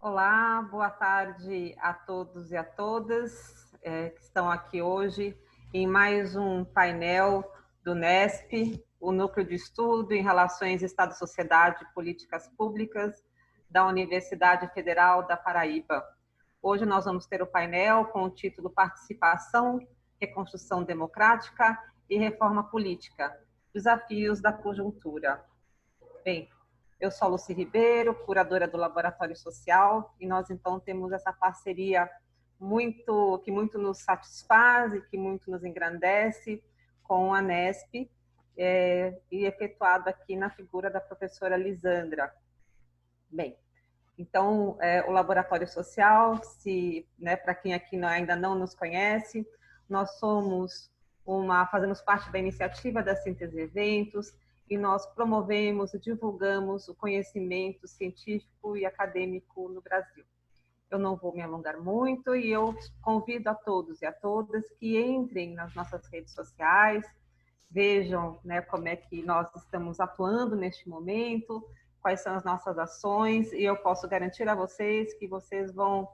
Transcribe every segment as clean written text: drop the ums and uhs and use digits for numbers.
Olá, boa tarde a todos e a todas que estão aqui hoje em mais um painel do NESP, o Núcleo de Estudo em Relações Estado-Sociedade e Políticas Públicas da Universidade Federal da Paraíba. Hoje nós vamos ter o painel com o título Participação, Reconstrução Democrática e Reforma Política, Desafios da Conjuntura. Bem, eu sou a Lucy Ribeiro, curadora do Laboratório Social, e nós então temos essa parceria que muito nos satisfaz e que muito nos engrandece com a NESP, e efetuado aqui na figura da professora Lisandra. Bem, então, o Laboratório Social, para quem aqui ainda não nos conhece, nós fazemos parte da iniciativa da Síntese Eventos, e nós promovemos e divulgamos o conhecimento científico e acadêmico no Brasil. Eu não vou me alongar muito e eu convido a todos e a todas que entrem nas nossas redes sociais, vejam como é que nós estamos atuando neste momento, quais são as nossas ações, e eu posso garantir a vocês que vocês vão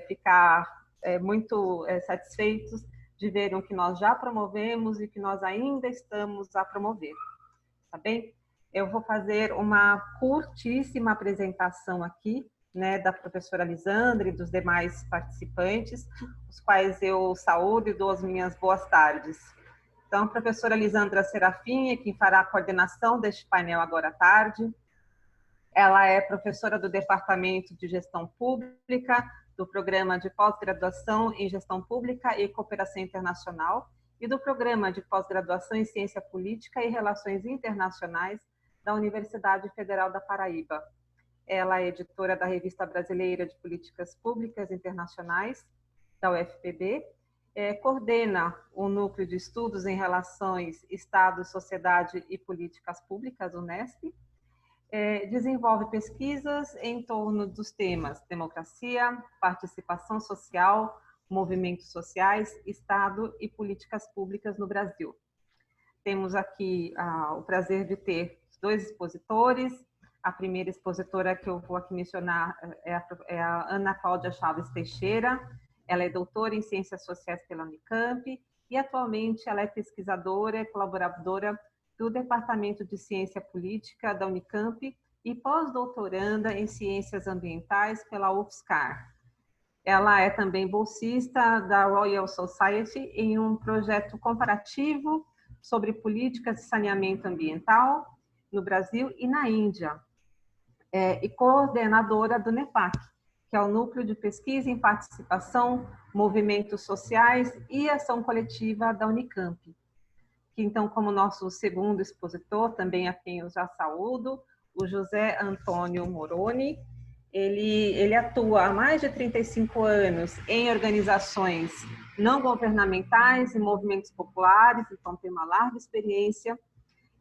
ficar muito satisfeitos de ver o que nós já promovemos e que nós ainda estamos a promover. Tá bem? Eu vou fazer uma curtíssima apresentação aqui, da professora Lisandra e dos demais participantes, os quais eu saúdo e dou as minhas boas tardes. Então, a professora Lisandra Serafim é quem fará a coordenação deste painel agora à tarde. Ela é professora do Departamento de Gestão Pública, do Programa de Pós-Graduação em Gestão Pública e Cooperação Internacional, e do Programa de Pós-Graduação em Ciência Política e Relações Internacionais da Universidade Federal da Paraíba. Ela é editora da Revista Brasileira de Políticas Públicas Internacionais, da UFPB, coordena o Núcleo de Estudos em Relações Estado, Sociedade e Políticas Públicas, UNESP, desenvolve pesquisas em torno dos temas democracia, participação social, movimentos sociais, Estado e políticas públicas no Brasil. Temos aqui o prazer de ter dois expositores. A primeira expositora que eu vou aqui mencionar é a Ana Cláudia Chaves Teixeira. Ela é doutora em Ciências Sociais pela Unicamp e atualmente ela é pesquisadora e colaboradora do Departamento de Ciência Política da Unicamp e pós-doutoranda em Ciências Ambientais pela UFSCar. Ela é também bolsista da Royal Society em um projeto comparativo sobre políticas de saneamento ambiental no Brasil e na Índia, e coordenadora do NEPAC, que é o Núcleo de Pesquisa em Participação, Movimentos Sociais e Ação Coletiva da Unicamp. Que, então, como nosso segundo expositor, também a quem eu já saúdo, o José Antônio Moroni. Ele atua há mais de 35 anos em organizações não governamentais e movimentos populares, então tem uma larga experiência,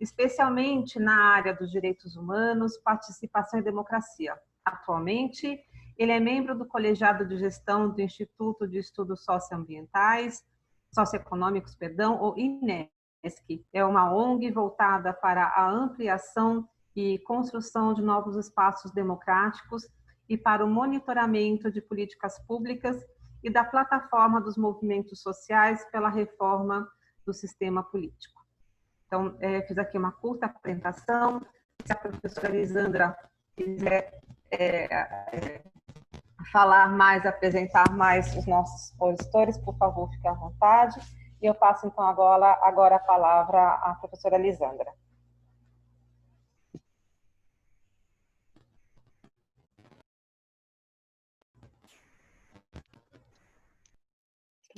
especialmente na área dos direitos humanos, participação e democracia. Atualmente, ele é membro do colegiado de gestão do Instituto de Estudos Socioeconômicos, ou INESC. É uma ONG voltada para a ampliação e construção de novos espaços democráticos e para o monitoramento de políticas públicas e da plataforma dos movimentos sociais pela reforma do sistema político. Então, fiz aqui uma curta apresentação. Se a professora Lisandra quiser falar mais, apresentar mais os nossos expositores, por favor, fique à vontade. E eu passo, então, agora a palavra à professora Lisandra.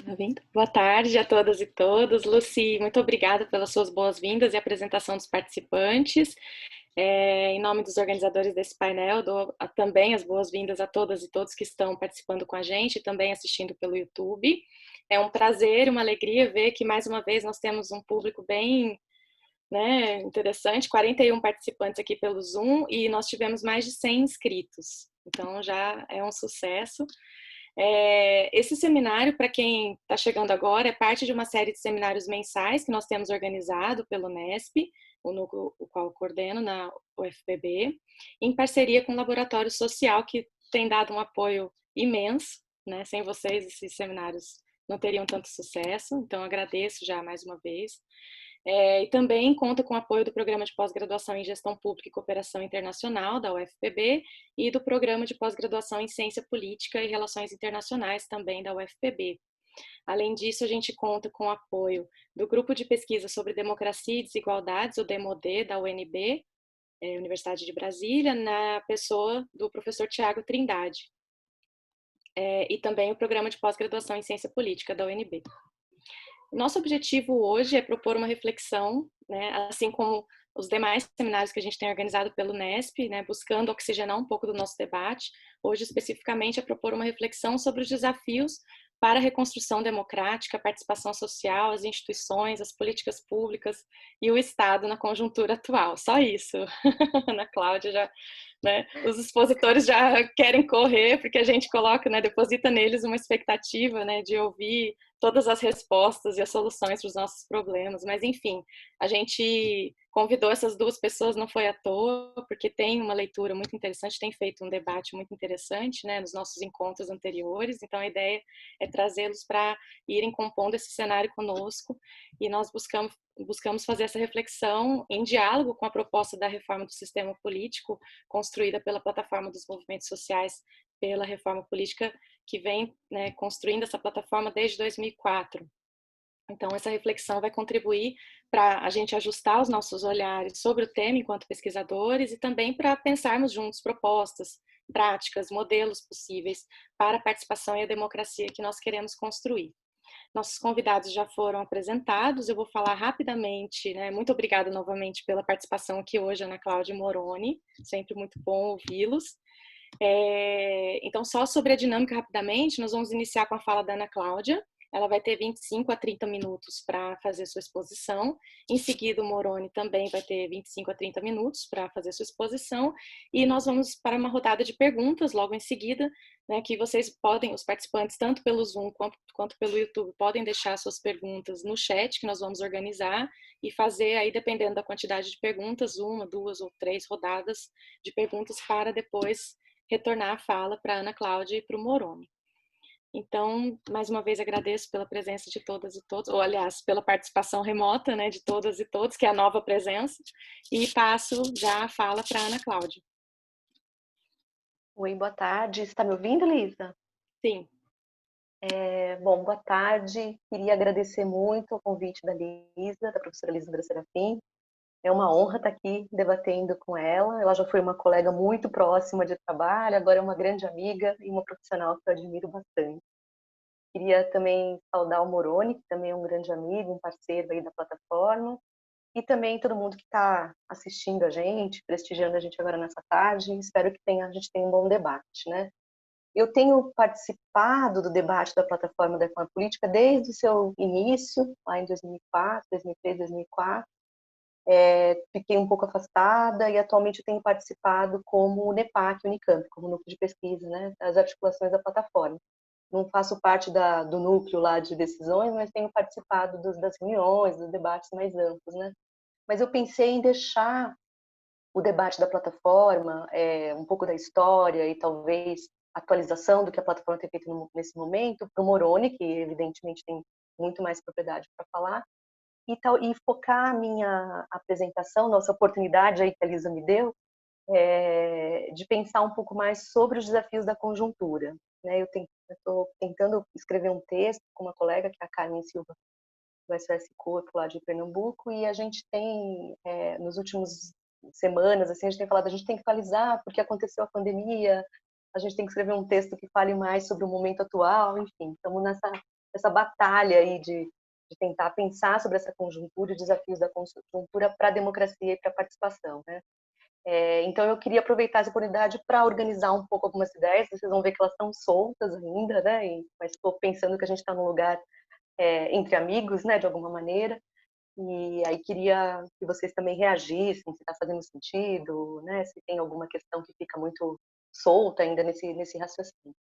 Tá vendo? Boa tarde a todas e todos. Lucy, muito obrigada pelas suas boas-vindas e apresentação dos participantes. Em nome dos organizadores desse painel, dou também as boas-vindas a todas e todos que estão participando com a gente e também assistindo pelo YouTube. É um prazer e uma alegria ver que, mais uma vez, nós temos um público bem interessante, 41 participantes aqui pelo Zoom e nós tivemos mais de 100 inscritos. Então, já é um sucesso. Esse seminário, para quem está chegando agora, é parte de uma série de seminários mensais que nós temos organizado pelo NESP, o núcleo o qual eu coordeno na UFPB, em parceria com o Laboratório Social, que tem dado um apoio imenso, né? Sem vocês, esses seminários não teriam tanto sucesso, então agradeço já mais uma vez. E também conta com o apoio do Programa de Pós-Graduação em Gestão Pública e Cooperação Internacional, da UFPB, e do Programa de Pós-Graduação em Ciência Política e Relações Internacionais, também da UFPB. Além disso, a gente conta com o apoio do Grupo de Pesquisa sobre Democracia e Desigualdades, o DEMODE, da UNB, Universidade de Brasília, na pessoa do professor Tiago Trindade, e também o Programa de Pós-Graduação em Ciência Política, da UNB. Nosso objetivo hoje é propor uma reflexão, né, assim como os demais seminários que a gente tem organizado pelo NESP, né, buscando oxigenar um pouco do nosso debate. Hoje, especificamente, é propor uma reflexão sobre os desafios para a reconstrução democrática, a participação social, as instituições, as políticas públicas e o Estado na conjuntura atual. Só isso. Ana Cláudia já, né, os expositores já querem correr, porque a gente coloca, né, deposita neles uma expectativa, né, de ouvir todas as respostas e as soluções para os nossos problemas. Mas, enfim, a gente convidou essas duas pessoas, não foi à toa, porque tem uma leitura muito interessante, tem feito um debate muito interessante, né, nos nossos encontros anteriores. Então, a ideia é trazê-los para irem compondo esse cenário conosco, e nós buscamos fazer essa reflexão em diálogo com a proposta da reforma do sistema político, construída pela Plataforma dos Movimentos Sociais pela Reforma Política, que vem, né, construindo essa plataforma desde 2004. Então, essa reflexão vai contribuir para a gente ajustar os nossos olhares sobre o tema enquanto pesquisadores e também para pensarmos juntos propostas, práticas, modelos possíveis para a participação e a democracia que nós queremos construir. Nossos convidados já foram apresentados, eu vou falar rapidamente, né? Muito obrigada novamente pela participação aqui hoje, Ana Cláudia e Moroni, sempre muito bom ouvi-los. Então, só sobre a dinâmica rapidamente, nós vamos iniciar com a fala da Ana Cláudia. Ela vai ter 25 a 30 minutos para fazer sua exposição. Em seguida, o Moroni também vai ter 25 a 30 minutos para fazer sua exposição. E nós vamos para uma rodada de perguntas logo em seguida, né, que vocês podem, os participantes, tanto pelo Zoom quanto pelo YouTube, podem deixar suas perguntas no chat, que nós vamos organizar e fazer aí, dependendo da quantidade de perguntas, uma, duas ou três rodadas de perguntas para depois retornar a fala para a Ana Cláudia e para o Moroni. Então, mais uma vez agradeço pela presença de todas e todos, ou aliás, pela participação remota, né, de todas e todos, que é a nova presença, e passo já a fala para a Ana Cláudia. Oi, boa tarde. Você está me ouvindo, Lisa? Sim. Bom, boa tarde. Queria agradecer muito o convite da Lisa, da professora Lisa Serafim. É uma honra estar aqui debatendo com ela. Ela já foi uma colega muito próxima de trabalho, agora é uma grande amiga e uma profissional que eu admiro bastante. Queria também saudar o Moroni, que também é um grande amigo, um parceiro aí da plataforma, e também todo mundo que está assistindo a gente, prestigiando a gente agora nessa tarde. Espero que a gente tenha um bom debate, né? Eu tenho participado do debate da plataforma da Reforma Política desde o seu início, lá em 2004, 2003, 2004. Fiquei um pouco afastada e atualmente eu tenho participado como NEPAC, Unicamp, como núcleo de pesquisa, né, das articulações da plataforma. Não faço parte do núcleo lá de decisões, mas tenho participado das reuniões, dos debates mais amplos, né. Mas eu pensei em deixar o debate da plataforma, um pouco da história e talvez atualização do que a plataforma tem feito nesse momento, para o Moroni, que evidentemente tem muito mais propriedade para falar, e focar a minha apresentação, nossa oportunidade aí que a Lisa me deu, de pensar um pouco mais sobre os desafios da conjuntura. Né? Eu estou tentando escrever um texto com uma colega, que é a Carmen Silva, do SOS Corpo, lá de Pernambuco, e a gente tem, nos últimos semanas, assim, a gente tem falado, a gente tem que atualizar porque aconteceu a pandemia, a gente tem que escrever um texto que fale mais sobre o momento atual, enfim, estamos nessa batalha aí de tentar pensar sobre essa conjuntura e desafios da conjuntura para a democracia e para a participação, né? Então eu queria aproveitar essa oportunidade para organizar um pouco algumas ideias, vocês vão ver que elas estão soltas ainda, né? Mas estou pensando que a gente está num lugar entre amigos, né, de alguma maneira, e aí queria que vocês também reagissem, se está fazendo sentido, né, se tem alguma questão que fica muito solta ainda nesse raciocínio.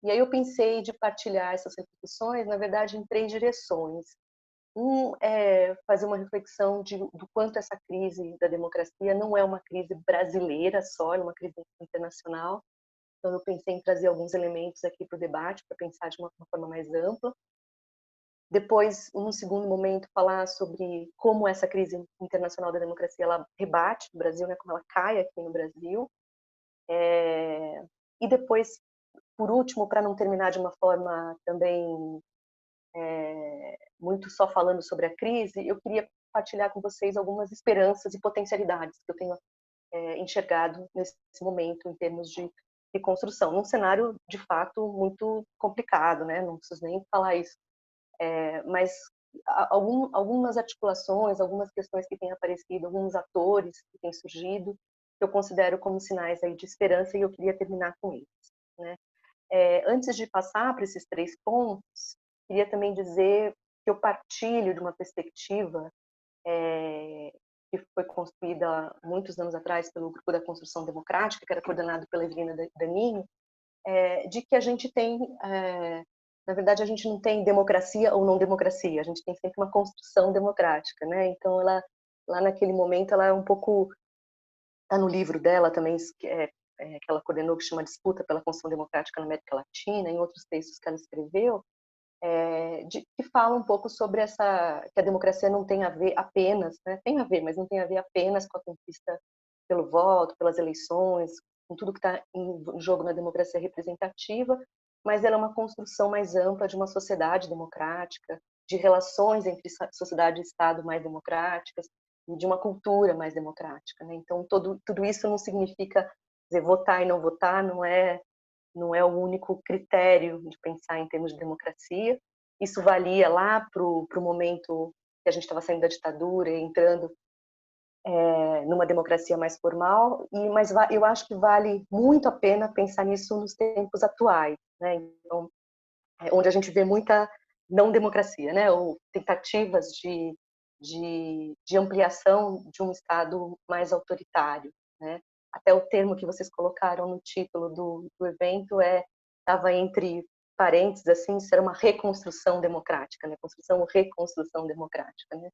E aí eu pensei de partilhar essas reflexões, na verdade, em três direções. É fazer uma reflexão do quanto essa crise da democracia não é uma crise brasileira só, é uma crise internacional. Então, eu pensei em trazer alguns elementos aqui para o debate, para pensar de uma forma mais ampla. Depois, num segundo momento, falar sobre como essa crise internacional da democracia ela rebate no Brasil, né, como ela cai aqui no Brasil. E depois, por último, para não terminar de uma forma também muito só falando sobre a crise, eu queria compartilhar com vocês algumas esperanças e potencialidades que eu tenho enxergado nesse momento em termos de reconstrução, num cenário de fato muito complicado, né? Não preciso nem falar isso, mas algumas articulações, algumas questões que têm aparecido, alguns atores que têm surgido, eu considero como sinais aí de esperança e eu queria terminar com eles, né? Antes de passar para esses 3 pontos, queria também dizer que eu partilho de uma perspectiva que foi construída muitos anos atrás pelo Grupo da Construção Democrática, que era coordenado pela Evelina Daninho, de que a gente tem, na verdade, a gente não tem democracia ou não democracia, a gente tem sempre uma construção democrática, né? Então, ela, lá naquele momento, ela é um pouco, está no livro dela também, que ela coordenou, que chama Disputa pela Construção Democrática na América Latina, em outros textos que ela escreveu, que fala um pouco sobre que a democracia não tem a ver apenas, né? Tem a ver, mas não tem a ver apenas com a conquista pelo voto, pelas eleições, com tudo que está em jogo na democracia representativa, mas ela é uma construção mais ampla de uma sociedade democrática, de relações entre sociedade e Estado mais democráticas, e de uma cultura mais democrática, né? Então, tudo isso não significa dizer, votar e não votar, não é o único critério de pensar em termos de democracia. Isso valia lá para o momento que a gente estava saindo da ditadura e entrando numa democracia mais formal, mas eu acho que vale muito a pena pensar nisso nos tempos atuais, né? Então, onde a gente vê muita não democracia, né? Ou tentativas de ampliação de um Estado mais autoritário, né? Até o termo que vocês colocaram no título do evento estava entre parênteses, assim, isso era uma reconstrução democrática, né? Construção ou reconstrução democrática, né?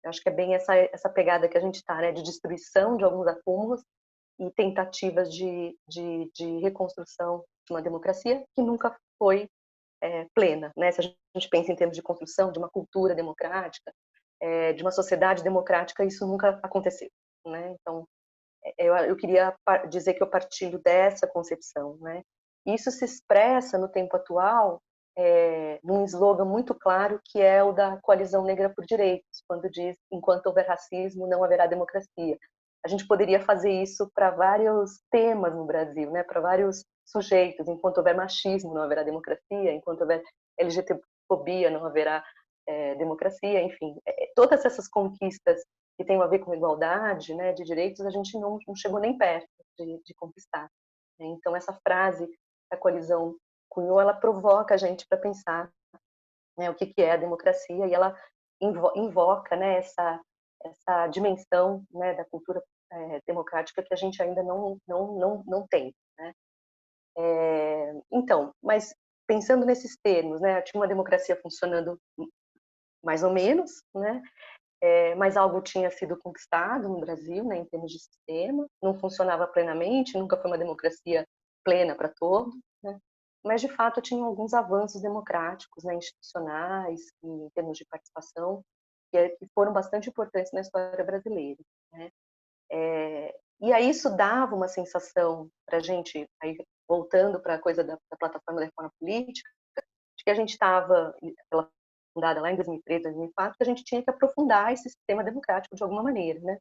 Eu acho que é bem essa pegada que a gente está, né? De destruição de alguns acúmulos e tentativas de reconstrução de uma democracia que nunca foi plena, né? Se a gente pensa em termos de construção de uma cultura democrática, de uma sociedade democrática, isso nunca aconteceu, né? Então, eu queria dizer que eu partilho dessa concepção, né? Isso se expressa no tempo atual num slogan muito claro que é o da Coalizão Negra por Direitos, quando diz: enquanto houver racismo, não haverá democracia. A gente poderia fazer isso para vários temas no Brasil, né? Para vários sujeitos. Enquanto houver machismo, não haverá democracia. Enquanto houver LGBTfobia, não haverá democracia. Enfim, todas essas conquistas que tem a ver com igualdade, né, de direitos, a gente não chegou nem perto de conquistar. Então, essa frase que a coalizão cunhou, ela provoca a gente para pensar, né, o que é a democracia, e ela invoca, né, essa dimensão, né, da cultura democrática que a gente ainda não tem, né? Então, mas pensando nesses termos, né, tinha uma democracia funcionando mais ou menos, né? Mas algo tinha sido conquistado no Brasil, né, em termos de sistema, não funcionava plenamente, nunca foi uma democracia plena para todos, né? Mas de fato tinham alguns avanços democráticos, né, institucionais, em termos de participação, que foram bastante importantes na história brasileira, né? E aí isso dava uma sensação para a gente, aí voltando para a coisa da plataforma da reforma política, de que a gente estava, ela fundada lá em 2003, 2004, que a gente tinha que aprofundar esse sistema democrático de alguma maneira, né?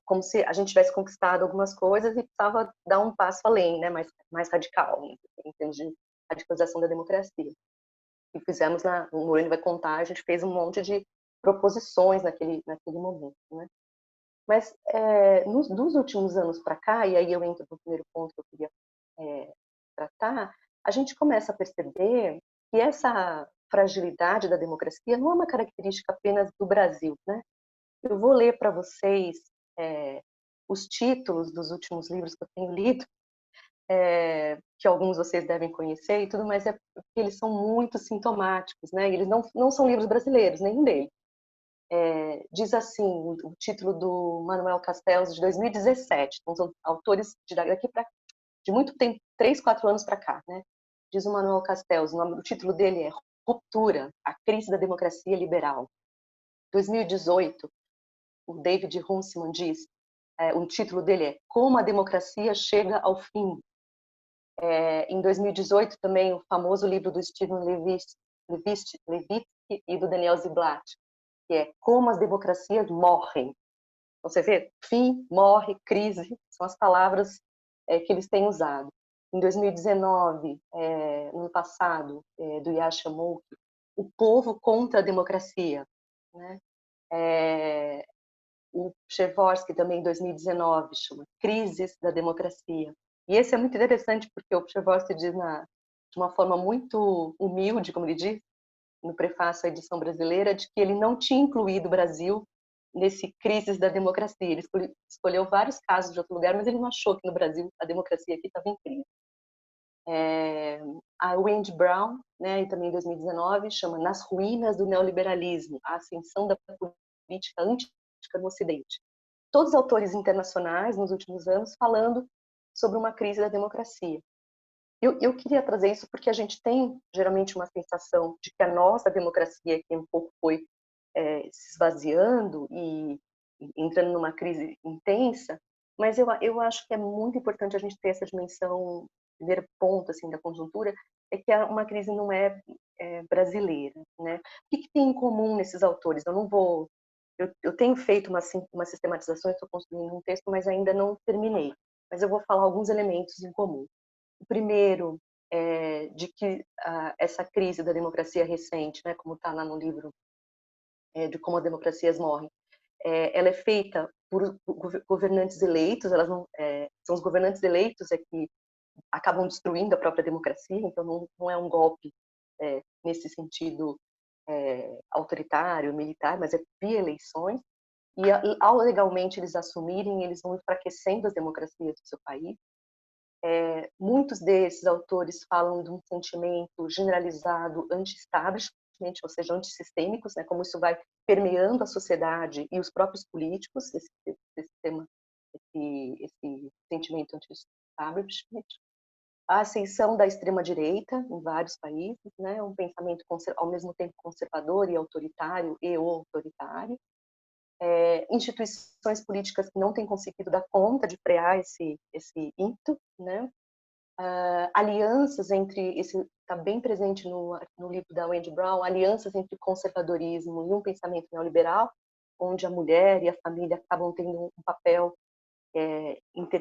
Como se a gente tivesse conquistado algumas coisas e precisava dar um passo além, né? Mais radical, né? Em termos de radicalização da democracia. E fizemos, o Moreno vai contar, a gente fez um monte de proposições naquele momento, né? Mas dos últimos anos para cá, e aí eu entro no primeiro ponto que eu queria tratar, a gente começa a perceber que essa fragilidade da democracia não é uma característica apenas do Brasil, né? Eu vou ler para vocês os títulos dos últimos livros que eu tenho lido, que alguns vocês devem conhecer e tudo, mas é porque eles são muito sintomáticos, né? Eles não são livros brasileiros, nenhum deles. Diz assim, o título do Manuel Castells, de 2017. Então, são autores de daqui para de muito tempo, 3, 4 anos para cá, né? Diz o Manuel Castells, o título dele é Ruptura, a crise da democracia liberal. 2018, o David Runciman diz, o título dele é Como a democracia chega ao fim. Em 2018 também o famoso livro do Steven Levitsky e do Daniel Ziblatt, que é Como as democracias morrem. Você vê, fim, morre, crise, são as palavras que eles têm usado. Em 2019, no ano passado, do Yasha Moukhe, O Povo contra a Democracia, né? O Przeworski também, em 2019, chama Crises da Democracia. E esse é muito interessante porque o Przeworski diz de uma forma muito humilde, como ele diz, no prefácio à edição brasileira, de que ele não tinha incluído o Brasil nesse Crises da Democracia. Ele escolheu vários casos de outro lugar, mas ele não achou que no Brasil a democracia aqui estava em crise. A Wendy Brown, né, e também em 2019, chama Nas Ruínas do Neoliberalismo, a Ascensão da Política Antipolítica no Ocidente. Todos os autores internacionais, nos últimos anos, falando sobre uma crise da democracia. Eu queria trazer isso porque a gente tem, geralmente, uma sensação de que a nossa democracia aqui um pouco foi se esvaziando e entrando numa crise intensa, mas eu acho que é muito importante a gente ter essa dimensão, primeiro ponto assim, da conjuntura, é que uma crise não é brasileira, né? O que tem em comum nesses autores? Eu não vou... Eu tenho feito uma sistematização, estou construindo um texto, mas ainda não terminei. Mas eu vou falar alguns elementos em comum. O primeiro é de que essa crise da democracia recente, né, como está lá no livro de Como as Democracias Morrem, ela é feita por governantes eleitos, elas não, são os governantes eleitos que acabam destruindo a própria democracia, então não é um golpe nesse sentido autoritário, militar, mas é via eleições, e ao legalmente eles assumirem, eles vão enfraquecendo as democracias do seu país. Muitos desses autores falam de um sentimento generalizado anti-establishment, ou seja, antissistêmicos, né, como isso vai permeando a sociedade e os próprios políticos, esse sentimento anti-establishment. A ascensão da extrema-direita em vários países, né, um pensamento ao mesmo tempo conservador e autoritário autoritário. Instituições políticas que não têm conseguido dar conta de frear esse ímpeto, né? Alianças entre, esse está bem presente no livro da Wendy Brown, alianças entre conservadorismo e um pensamento neoliberal, onde a mulher e a família acabam tendo um papel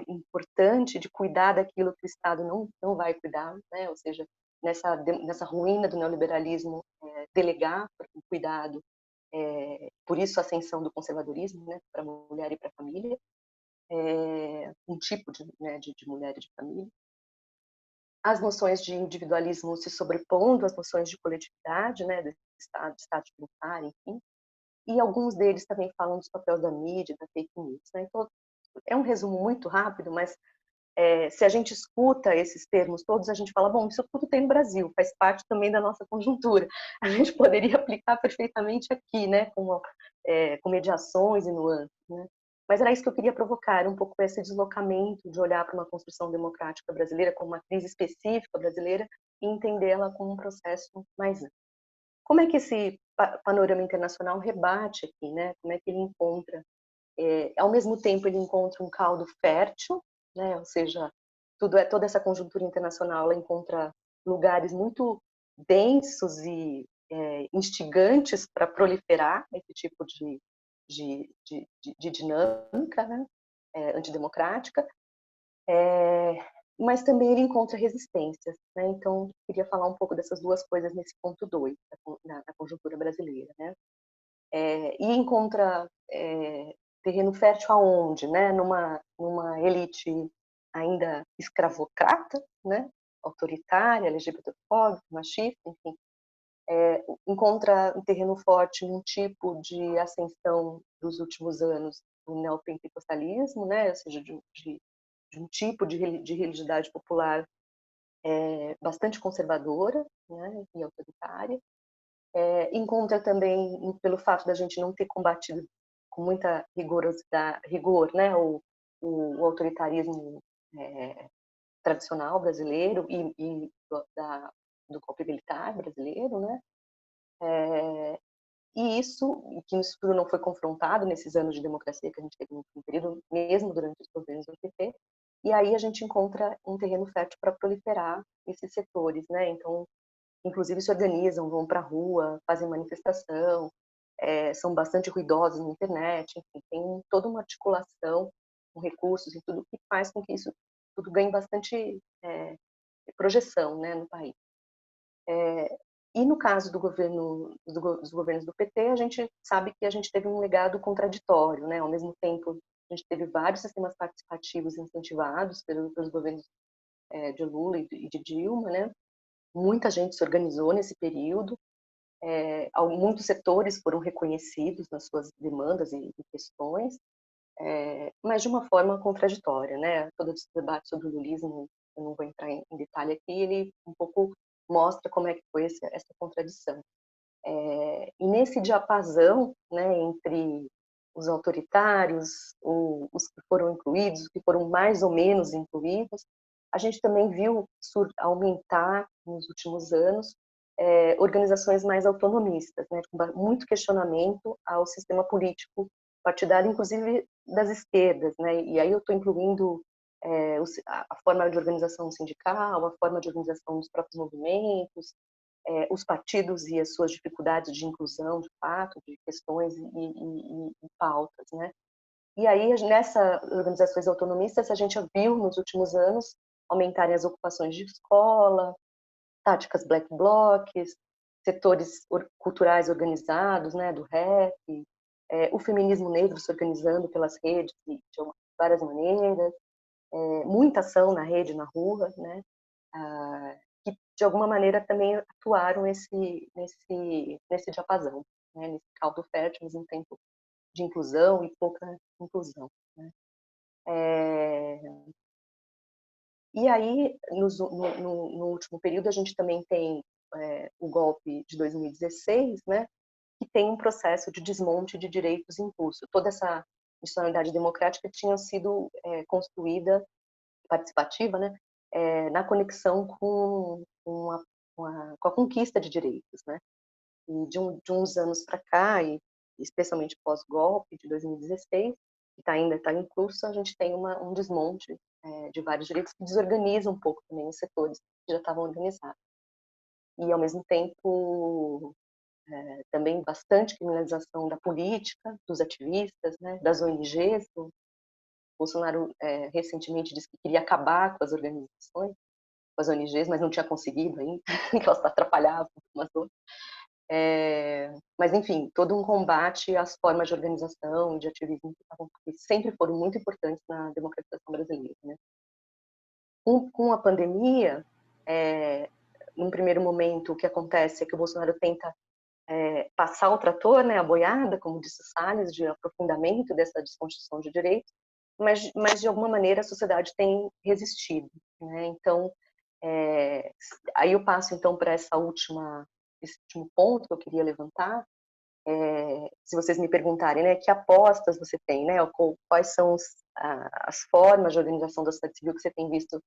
importante de cuidar daquilo que o Estado não vai cuidar, né? Ou seja, nessa ruína do neoliberalismo, delegar o cuidado, por isso a ascensão do conservadorismo, né, para a mulher e para a família, um tipo de mulher e de família. As noções de individualismo se sobrepondo às noções de coletividade, né, do estado de bem-estar, enfim. E alguns deles também falam dos papéis da mídia, da fake news, né? Então, é um resumo muito rápido, mas se a gente escuta esses termos todos, a gente fala, bom, isso tudo tem no Brasil, faz parte também da nossa conjuntura. A gente poderia aplicar perfeitamente aqui, né, com mediações e nuances, né? Mas era isso que eu queria provocar, um pouco esse deslocamento de olhar para uma construção democrática brasileira como uma crise específica brasileira e entendê-la como um processo mais amplo. Como é que esse panorama internacional rebate aqui, né? Como é que ele encontra, ao mesmo tempo ele encontra um caldo fértil, né? Ou seja, toda essa conjuntura internacional ela encontra lugares muito densos e instigantes para proliferar esse tipo de dinâmica, né? Antidemocrática, mas também ele encontra resistências, né? Então, queria falar um pouco dessas duas coisas nesse ponto 2, na conjuntura brasileira, né? E encontra terreno fértil aonde, né? Numa elite ainda escravocrata, né? Autoritária, LGBTfóbica, machista, enfim. Encontra um terreno forte num tipo de ascensão dos últimos anos do neopentecostalismo, né? Ou seja, de um tipo de religiosidade popular bastante conservadora, né? E autoritária. Encontra também, pelo fato da gente não ter combatido com muita rigor, né? O autoritarismo tradicional brasileiro e do golpe militar brasileiro, né? E que isso tudo não foi confrontado nesses anos de democracia que a gente teve no período, mesmo durante os governos do PT, e aí a gente encontra um terreno fértil para proliferar esses setores, né? Então, inclusive se organizam, vão para a rua, fazem manifestação, são bastante ruidosos na internet, enfim, tem toda uma articulação com recursos e tudo que faz com que isso tudo ganhe bastante projeção, né, no país. E no caso do governo, dos governos do PT, a gente sabe que a gente teve um legado contraditório, né? Ao mesmo tempo, a gente teve vários sistemas participativos incentivados pelos governos de Lula e de Dilma, né? Muita gente se organizou nesse período, muitos setores foram reconhecidos nas suas demandas e questões, mas de uma forma contraditória, né? Todo esse debate sobre o lulismo, eu não vou entrar em detalhe aqui, ele um pouco mostra como é que foi essa contradição. E nesse diapasão, né, entre os autoritários, os que foram incluídos, os que foram mais ou menos incluídos, a gente também viu aumentar nos últimos anos organizações mais autonomistas, né, com muito questionamento ao sistema político partidário, inclusive das esquerdas, né, e aí eu estou incluindo a forma de organização sindical, a forma de organização dos próprios movimentos, os partidos e as suas dificuldades de inclusão, de fato, de questões e pautas, né? E aí, nessas organizações autonomistas, a gente viu nos últimos anos aumentarem as ocupações de escola, táticas black blocs, setores culturais organizados, né, do rap, o feminismo negro se organizando pelas redes de várias maneiras, muita ação na rede, na rua, né? Que de alguma maneira também atuaram nesse diapasão, né? Nesse caldo fértil, mas um tempo de inclusão e pouca inclusão, né? E aí, no último período, a gente também tem o golpe de 2016, né? Que tem um processo de desmonte de direitos em curso. Toda essa institucionalidade democrática tinha sido construída, participativa, né? Na conexão com a conquista de direitos, né? E de uns anos para cá, e especialmente pós-golpe de 2016, que ainda está em curso, a gente tem um desmonte de vários direitos que desorganiza um pouco também os setores que já estavam organizados. E, ao mesmo tempo, também bastante criminalização da política, dos ativistas, né, das ONGs. O Bolsonaro recentemente disse que queria acabar com as organizações, com as ONGs, mas não tinha conseguido ainda, que elas atrapalhavam umas outras. Mas, enfim, todo um combate às formas de organização e de ativismo que sempre foram muito importantes na democratização brasileira, né? Com a pandemia, num primeiro momento, o que acontece é que o Bolsonaro tenta passar o trator, né, a boiada, como disse o Salles, de aprofundamento dessa desconstrução de direitos, mas de alguma maneira a sociedade tem resistido, né? Então, aí eu passo então para esse último ponto que eu queria levantar. Se vocês me perguntarem, né, que apostas você tem, né, quais são as formas de organização da sociedade civil que você tem visto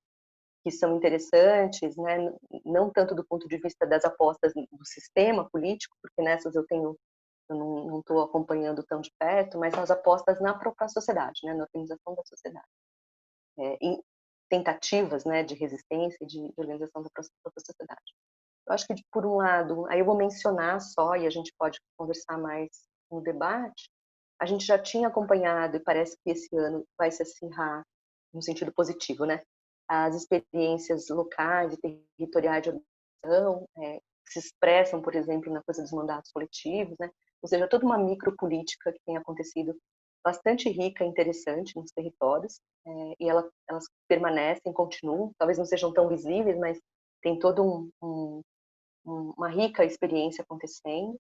que são interessantes, né, não tanto do ponto de vista das apostas do sistema político, porque nessas eu não estou acompanhando tão de perto, mas as apostas na própria sociedade, né, na organização da sociedade, em tentativas, né, de resistência e de organização da própria sociedade. Eu acho que, por um lado, aí eu vou mencionar só, e a gente pode conversar mais no debate, a gente já tinha acompanhado, e parece que esse ano vai se acirrar no sentido positivo, né? As experiências locais e territoriais de organização, que se expressam, por exemplo, na coisa dos mandatos coletivos, né? Ou seja, toda uma micropolítica que tem acontecido bastante rica e interessante nos territórios, e elas permanecem, continuam, talvez não sejam tão visíveis, mas tem todo uma rica experiência acontecendo.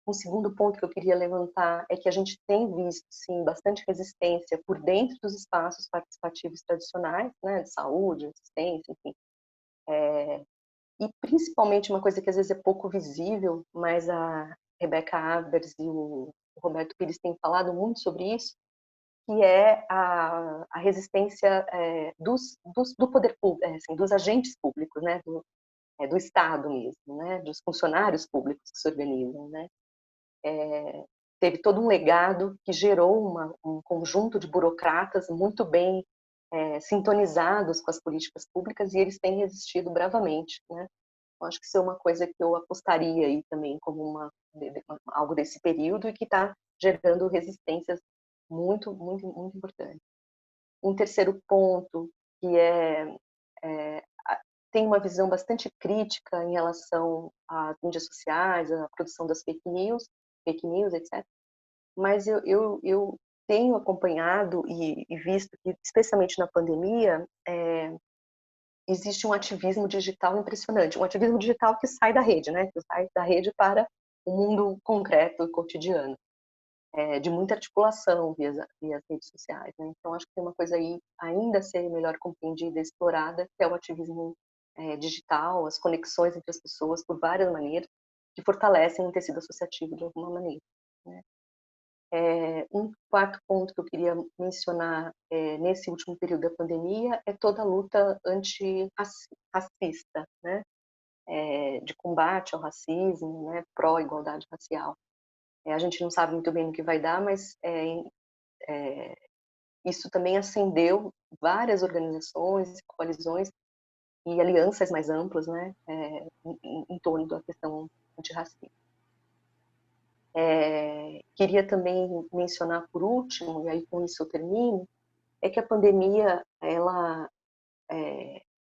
Um segundo ponto que eu queria levantar é que a gente tem visto, sim, bastante resistência por dentro dos espaços participativos tradicionais, né, de saúde, assistência, enfim. E principalmente uma coisa que às vezes é pouco visível, mas a Rebeca Abers e o Roberto Pires têm falado muito sobre isso, que é a resistência do poder público, assim, dos agentes públicos, né, do Estado mesmo, né, dos funcionários públicos que se organizam, né. Teve todo um legado que gerou um conjunto de burocratas muito bem sintonizados com as políticas públicas, e eles têm resistido bravamente, né. Eu acho que isso é uma coisa que eu apostaria aí também como algo desse período e que está gerando resistências muito, muito, muito importantes. Um terceiro ponto que tem uma visão bastante crítica em relação às mídias sociais, à produção das fake news, etc. Mas eu tenho acompanhado e visto que, especialmente na pandemia, existe um ativismo digital impressionante, um ativismo digital que sai da rede, né? Que sai da rede para o mundo concreto e cotidiano, de muita articulação via as redes sociais, né? Então acho que tem uma coisa aí ainda a ser melhor compreendida e explorada, que é o ativismo digital, as conexões entre as pessoas por várias maneiras, que fortalecem o tecido associativo de alguma maneira, né? Um quarto ponto que eu queria mencionar nesse último período da pandemia é toda a luta antirracista, né? De combate ao racismo, né? Pró-igualdade racial. A gente não sabe muito bem no que vai dar, mas isso também acendeu várias organizações, coalizões e alianças mais amplas, né? Em torno da questão antirracista. Queria também mencionar por último, e aí com isso eu termino, é que a pandemia ela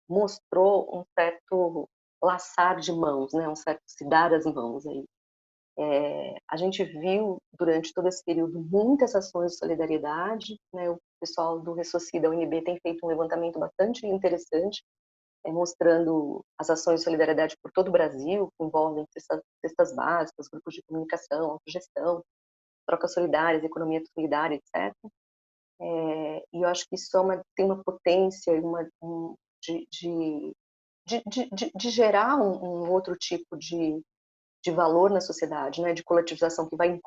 mostrou um certo laçar de mãos, né, um certo se dar as mãos aí. A gente viu durante todo esse período muitas ações de solidariedade, né, o pessoal do Ressocida, da UNB, tem feito um levantamento bastante interessante, mostrando as ações de solidariedade por todo o Brasil, que envolvem cestas básicas, grupos de comunicação, autogestão, trocas solidárias, economia solidária, etc. E eu acho que isso tem uma potência de gerar um outro tipo de valor na sociedade, né, de coletivização que vai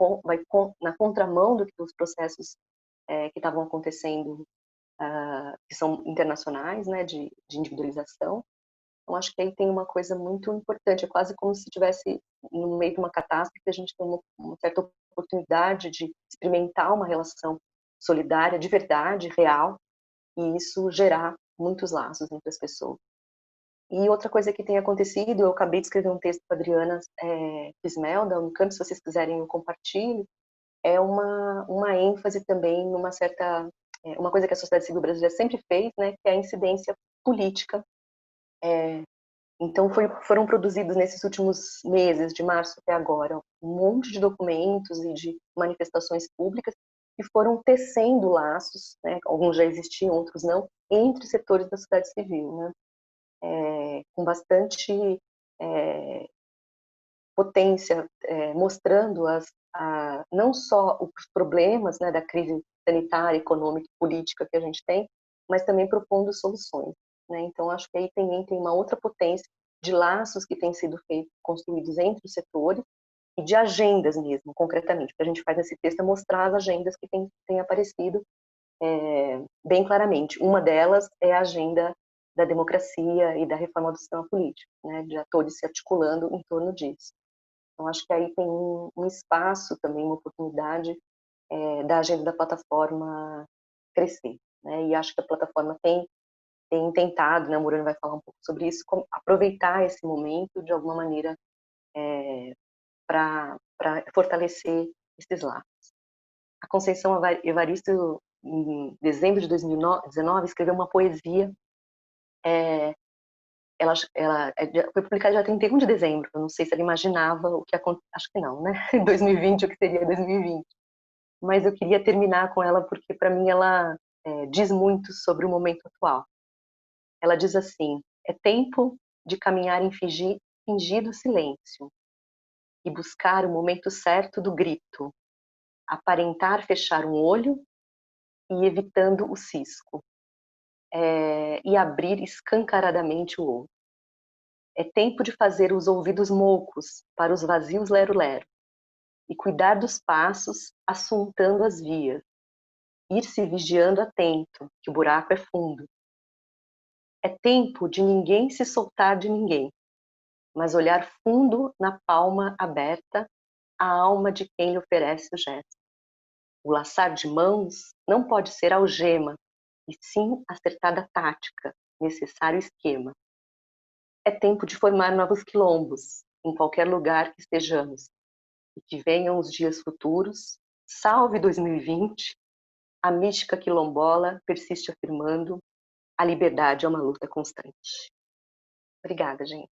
na contramão dos processos que estavam acontecendo, que são internacionais, né, de individualização. Então, acho que aí tem uma coisa muito importante, é quase como se estivesse no meio de uma catástrofe, a gente tem uma certa oportunidade de experimentar uma relação solidária, de verdade, real, e isso gerar muitos laços entre as pessoas. E outra coisa que tem acontecido, eu acabei de escrever um texto para a Adriana Pismel, da Unicamp, se vocês quiserem eu compartilho, é uma ênfase também numa certa, uma coisa que a sociedade civil brasileira sempre fez, né, que é a incidência política. Então foram produzidos nesses últimos meses, de março até agora, um monte de documentos e de manifestações públicas que foram tecendo laços, né, alguns já existiam, outros não, entre setores da sociedade civil, né, com bastante potência, mostrando não só os problemas, né, da crise sanitária, econômica e política que a gente tem, mas também propondo soluções, né? Então acho que aí também tem uma outra potência de laços que têm sido construídos entre os setores e de agendas mesmo, concretamente. O que a gente faz nesse texto é mostrar as agendas que têm aparecido bem claramente. Uma delas é a agenda da democracia e da reforma do sistema político, né, de atores se articulando em torno disso. Então, acho que aí tem um espaço também, uma oportunidade da agenda da plataforma crescer, né? E acho que a plataforma tem tentado, né, o Murano vai falar um pouco sobre isso, aproveitar esse momento de alguma maneira para fortalecer esses laços. A Conceição Evaristo, em dezembro de 2019, escreveu uma poesia. Ela foi publicada dia 31 de dezembro. Não sei se ela imaginava o que aconteceu. Acho que não, né? Em 2020, o que seria 2020. Mas eu queria terminar com ela porque, para mim, ela diz muito sobre o momento atual. Ela diz assim: é tempo de caminhar em fingido silêncio e buscar o momento certo do grito, aparentar fechar um olho e evitando o cisco, e abrir escancaradamente o outro. É tempo de fazer os ouvidos moucos para os vazios lero-lero e cuidar dos passos assuntando as vias ir se vigiando atento, que o buraco é fundo. É tempo de ninguém se soltar de ninguém, mas olhar fundo na palma aberta a alma de quem lhe oferece o gesto. O laçar de mãos não pode ser algema, e sim acertada tática, necessário esquema. É tempo de formar novos quilombos, em qualquer lugar que estejamos, e que venham os dias futuros. Salve 2020, a mística quilombola persiste afirmando: a liberdade é uma luta constante. Obrigada, gente.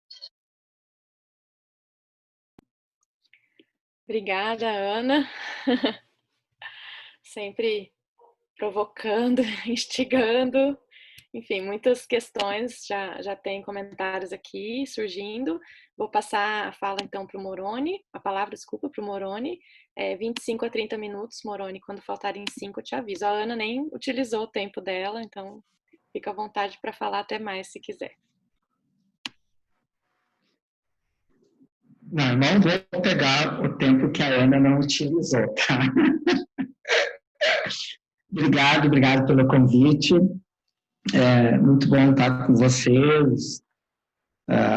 Obrigada, Ana. Sempre provocando, instigando. Enfim, muitas questões, já tem comentários aqui surgindo. Vou passar a fala então para o Moroni, a palavra, desculpa, para o Moroni. 25 a 30 minutos, Moroni, quando faltarem 5 eu te aviso. A Ana nem utilizou o tempo dela, então fica à vontade para falar até mais se quiser. Não vou pegar o tempo que a Ana não utilizou, tá? Obrigado pelo convite. É muito bom estar com vocês.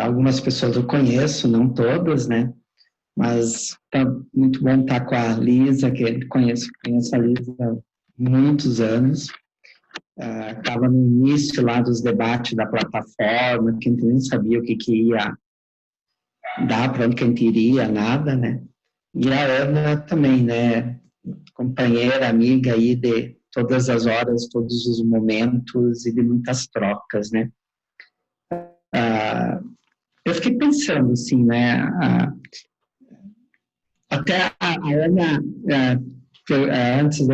Algumas pessoas eu conheço, não todas, né? Mas tá muito bom estar com a Lisa, que eu conheço a Lisa há muitos anos. Estava no início lá dos debates da plataforma, que a gente nem sabia o que ia dar, para onde que a gente iria, nada, né? E a Ana também, né? Companheira, amiga aí de todas as horas, todos os momentos e de muitas trocas, né? Eu fiquei pensando, assim, né? Até a Ana, antes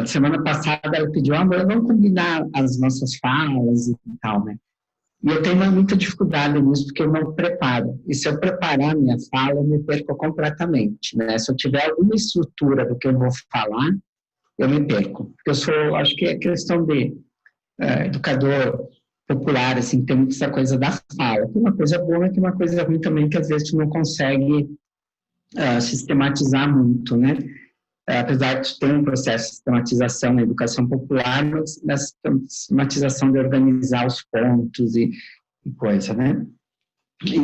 semana passada, ela pediu, vamos combinar as nossas falas e tal, né? E eu tenho muita dificuldade nisso, porque eu não preparo. E se eu preparar a minha fala, eu me perco completamente, né? Se eu tiver alguma estrutura do que eu vou falar, eu me perco. Porque acho que é questão de educador popular, assim, tem muita coisa da fala. Tem uma coisa boa, mas tem uma coisa ruim também, que às vezes tu não consegue sistematizar muito, né? Apesar de ter um processo de sistematização na educação popular, mas nessa sistematização de organizar os pontos e coisa, né? E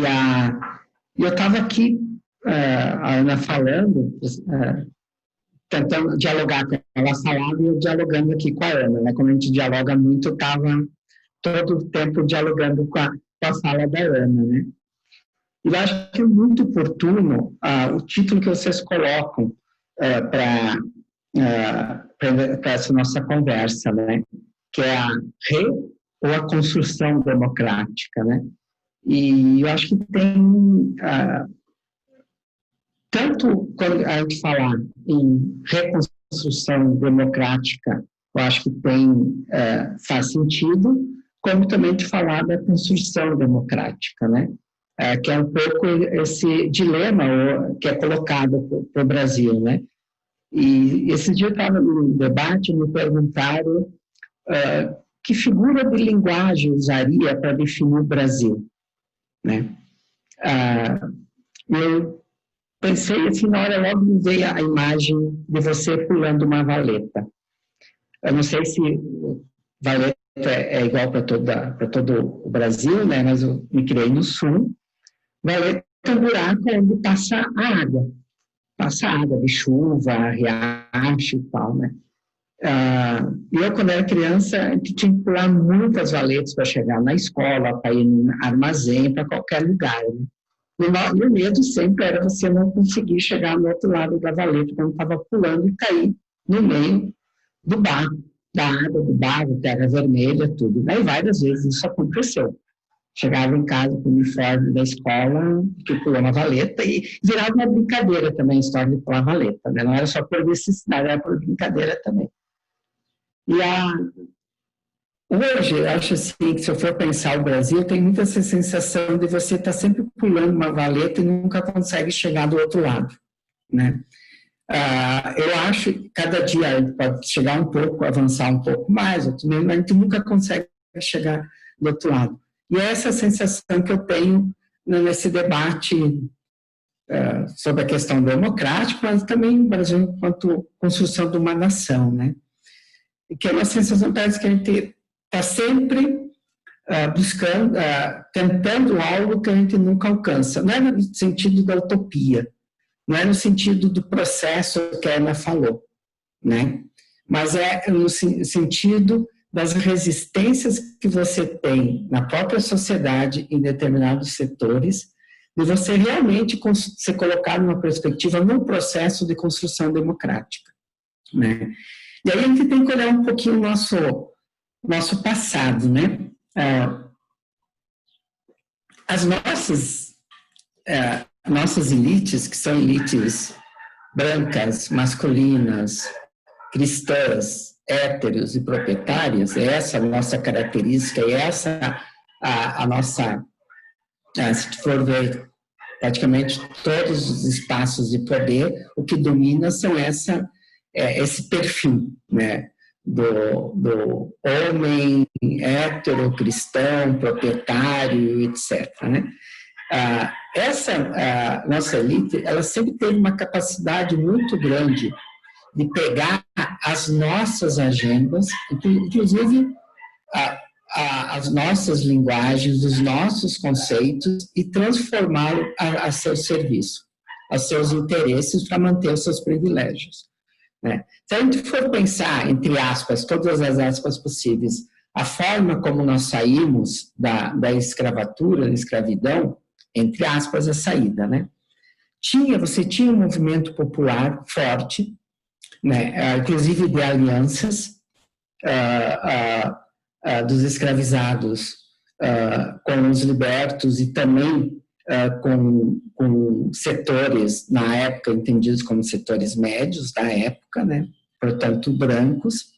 eu estava aqui, a Ana falando, tentando dialogar com ela, falava e eu dialogando aqui com a Ana, né? Como a gente dialoga muito, eu estava todo o tempo dialogando com a fala da Ana, né? E eu acho que é muito oportuno o título que vocês colocam para essa nossa conversa, né? Que é a ou a construção democrática, né? E eu acho que tem, tanto quando a gente falar em reconstrução democrática, eu acho que faz sentido, como também de falar da construção democrática, né? Que é um pouco esse dilema que é colocado para o Brasil, né? E esse dia eu estava num debate, me perguntaram que figura de linguagem usaria para definir o Brasil, né? Eu pensei assim, na hora logo me veio a imagem de você pulando uma valeta. Eu não sei se valeta é igual para todo o Brasil, né? Mas eu me criei no sul. Valeta é um buraco onde passa a água. Passa água de chuva, riacho e tal, né? Eu, quando era criança, a gente tinha que pular muitas valetas para chegar na escola, para ir no armazém, para qualquer lugar, né? E o medo sempre era você não conseguir chegar no outro lado da valeta, quando estava pulando e cair no meio do barro, da água, do barro, terra vermelha, tudo. Aí várias vezes isso aconteceu. Chegava em casa com o uniforme da escola, que pulou uma valeta, e virava uma brincadeira também a história de pular valeta, né? Não era só por necessidade, era por brincadeira também. E hoje, eu acho assim, que se eu for pensar o Brasil, tem muita essa sensação de você estar sempre pulando uma valeta e nunca consegue chegar do outro lado, né? Eu acho que cada dia a gente pode chegar um pouco, avançar um pouco mais, mas a gente nunca consegue chegar do outro lado. E é essa sensação que eu tenho nesse debate sobre a questão democrática, mas também no Brasil enquanto construção de uma nação, né? que é uma sensação, parece que a gente está sempre buscando, tentando algo que a gente nunca alcança. Não é no sentido da utopia, não é no sentido do processo que a Ana falou, né? Mas é no sentido das resistências que você tem na própria sociedade, em determinados setores, de você realmente ser colocado numa perspectiva, num processo de construção democrática, né? E aí a gente tem que olhar um pouquinho o nosso passado, né? As nossas elites, que são elites brancas, masculinas, cristãs, héteros e proprietárias, é essa a nossa característica, é essa a nossa, se for ver praticamente todos os espaços de poder, o que domina são esse perfil, né, do homem hétero, cristão, proprietário, etc., né? Essa nossa elite, ela sempre teve uma capacidade muito grande de pegar as nossas agendas, inclusive as nossas linguagens, os nossos conceitos, e transformá-lo a seu serviço, a seus interesses, para manter os seus privilégios, né? Se a gente for pensar, entre aspas, todas as aspas possíveis, a forma como nós saímos da escravatura, da escravidão, entre aspas, a saída, né? Você tinha um movimento popular forte, né? Inclusive de alianças dos escravizados com os libertos e também com setores, na época, entendidos como setores médios da época, né? Portanto, brancos,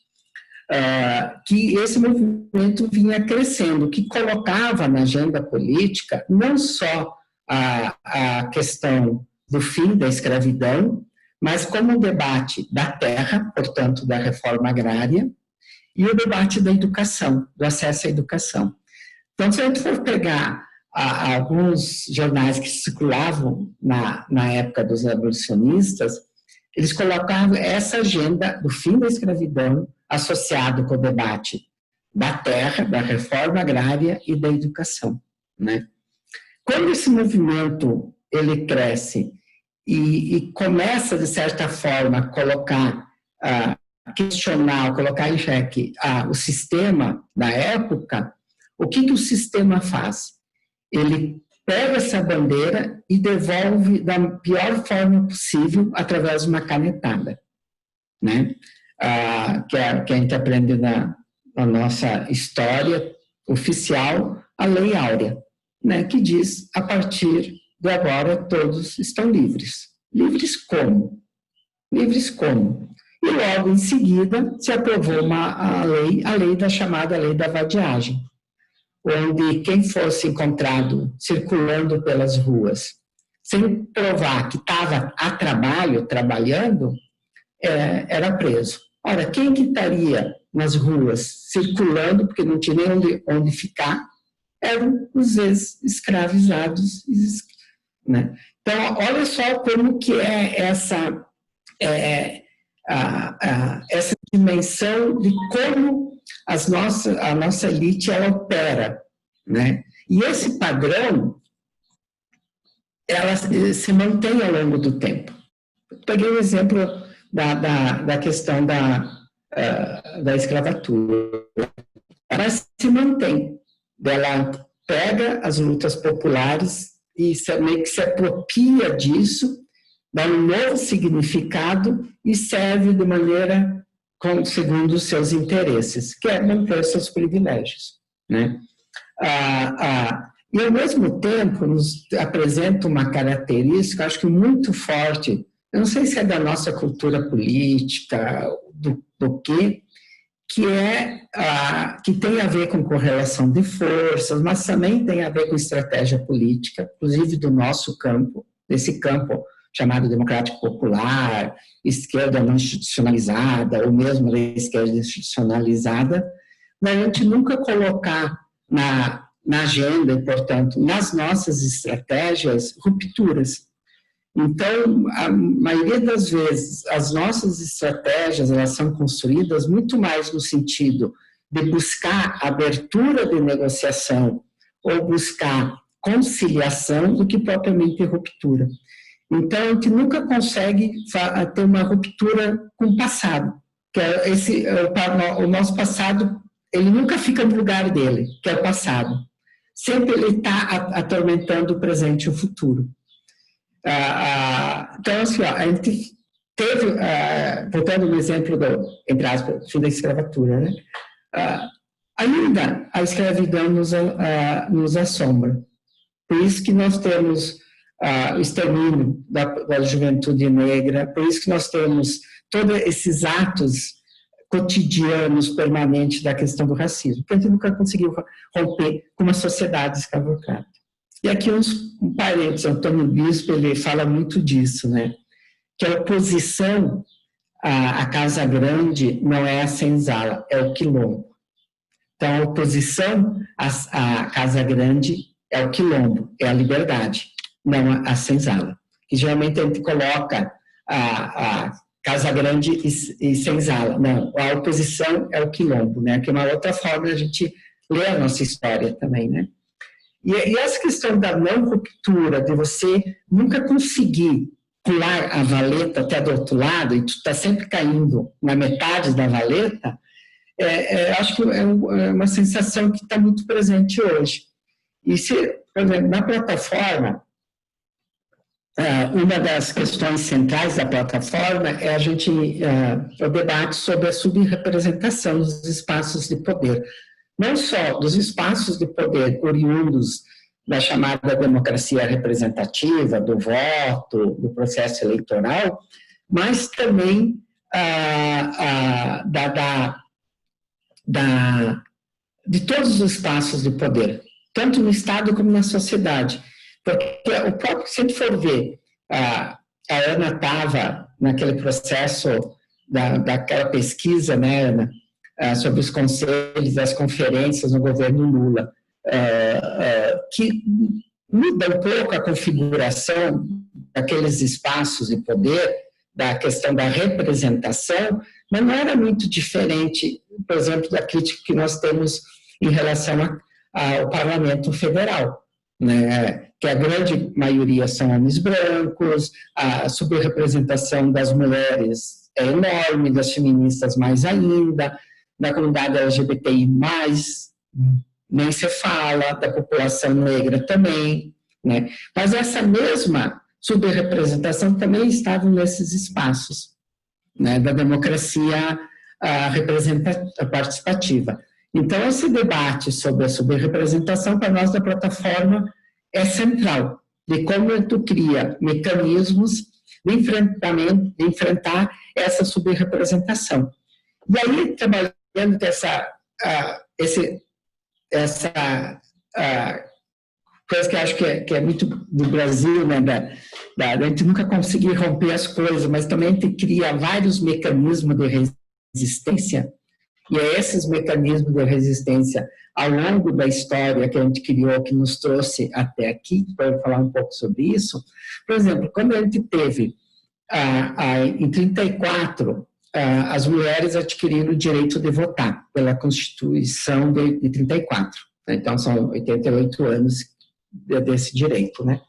que esse movimento vinha crescendo, que colocava na agenda política não só a questão do fim da escravidão, mas como o debate da terra, portanto, da reforma agrária, e o debate da educação, do acesso à educação. Então, se a gente for pegar alguns jornais que circulavam na época dos abolicionistas, eles colocavam essa agenda do fim da escravidão associado com o debate da terra, da reforma agrária e da educação, né? Quando esse movimento ele cresce e começa, de certa forma, a colocar, questionar, colocar em xeque o sistema da época, o que o sistema faz? Ele pega essa bandeira e devolve da pior forma possível através de uma canetada, né? Que a gente aprende na nossa história oficial, a Lei Áurea, né? Que diz, a partir de agora, todos estão livres. Livres como? Livres como? E logo em seguida se aprovou a lei da chamada Lei da Vadiagem, onde quem fosse encontrado circulando pelas ruas sem provar que estava a trabalho, trabalhando, era preso. Ora, quem que estaria nas ruas circulando, porque não tinha nem onde ficar, eram os ex-escravizados, né? Então, olha só como que é essa dimensão de como a nossa elite ela opera, né? E esse padrão ela se mantém ao longo do tempo. Eu peguei o exemplo da questão da escravatura. Ela se mantém. Ela pega as lutas populares e meio que se apropria disso, dá um novo significado e serve de maneira segundo os seus interesses, que é manter seus privilégios, né? E, ao mesmo tempo, nos apresenta uma característica, acho que muito forte, eu não sei se é da nossa cultura política, do que tem a ver com correlação de forças, mas também tem a ver com estratégia política, inclusive do nosso campo, desse campo chamado democrático popular, esquerda não institucionalizada, ou mesmo a esquerda institucionalizada, mas a gente nunca colocar na agenda e, portanto, nas nossas estratégias, rupturas. Então, a maioria das vezes, as nossas estratégias, elas são construídas muito mais no sentido de buscar abertura de negociação ou buscar conciliação do que propriamente ruptura. Então, a gente nunca consegue ter uma ruptura com o passado, que é o nosso passado, ele nunca fica no lugar dele, que é o passado. Sempre ele está atormentando o presente e o futuro. Então, assim, a gente teve, voltando no exemplo do, entre aspas, fim da escravatura, né? Ainda a escravidão nos assombra. Por isso que nós temos o extermínio da juventude negra, por isso que nós temos todos esses atos cotidianos, permanentes da questão do racismo, porque a gente nunca conseguiu romper com uma sociedade escravocrata. E aqui um parênteses, Antônio Bispo, ele fala muito disso, né? Que a oposição à Casa Grande não é a senzala, é o quilombo. Então, a oposição à Casa Grande é o quilombo, é a liberdade, não a senzala. Que geralmente a gente coloca a Casa Grande e senzala. Não, a oposição é o quilombo, né? Que é uma outra forma de a gente ler a nossa história também, né? E essa questão da não ruptura, de você nunca conseguir pular a valeta até do outro lado, e tu está sempre caindo na metade da valeta, acho que é uma sensação que está muito presente hoje. E se, por exemplo, na plataforma, uma das questões centrais da plataforma é o debate sobre a subrepresentação dos espaços de poder. Não só dos espaços de poder oriundos da chamada democracia representativa, do voto, do processo eleitoral, mas também de todos os espaços de poder, tanto no Estado como na sociedade. Porque o próprio, se a gente for ver, a Ana estava naquele processo daquela pesquisa, né, Ana, sobre os conselhos das conferências no governo Lula, que muda um pouco a configuração daqueles espaços de poder, da questão da representação, mas não era muito diferente, por exemplo, da crítica que nós temos em relação ao Parlamento Federal, né? Que a grande maioria são homens brancos, a subrepresentação das mulheres é enorme, das feministas mais ainda, da comunidade LGBTI+, nem se fala, da população negra também, né? Mas essa mesma subrepresentação também estava nesses espaços, né, da democracia participativa. Então, esse debate sobre a subrepresentação, para nós da plataforma, é central, de como tu cria mecanismos de enfrentar essa subrepresentação. E aí, trabalhando essa coisa que eu acho que é muito do Brasil, né, a gente nunca conseguir romper as coisas, mas também a gente cria vários mecanismos de resistência, e é esses mecanismos de resistência ao longo da história que a gente criou, que nos trouxe até aqui, para falar um pouco sobre isso. Por exemplo, quando a gente teve, em 1934, as mulheres adquiriram o direito de votar pela Constituição de 1934. Então, são 88 anos desse direito, né?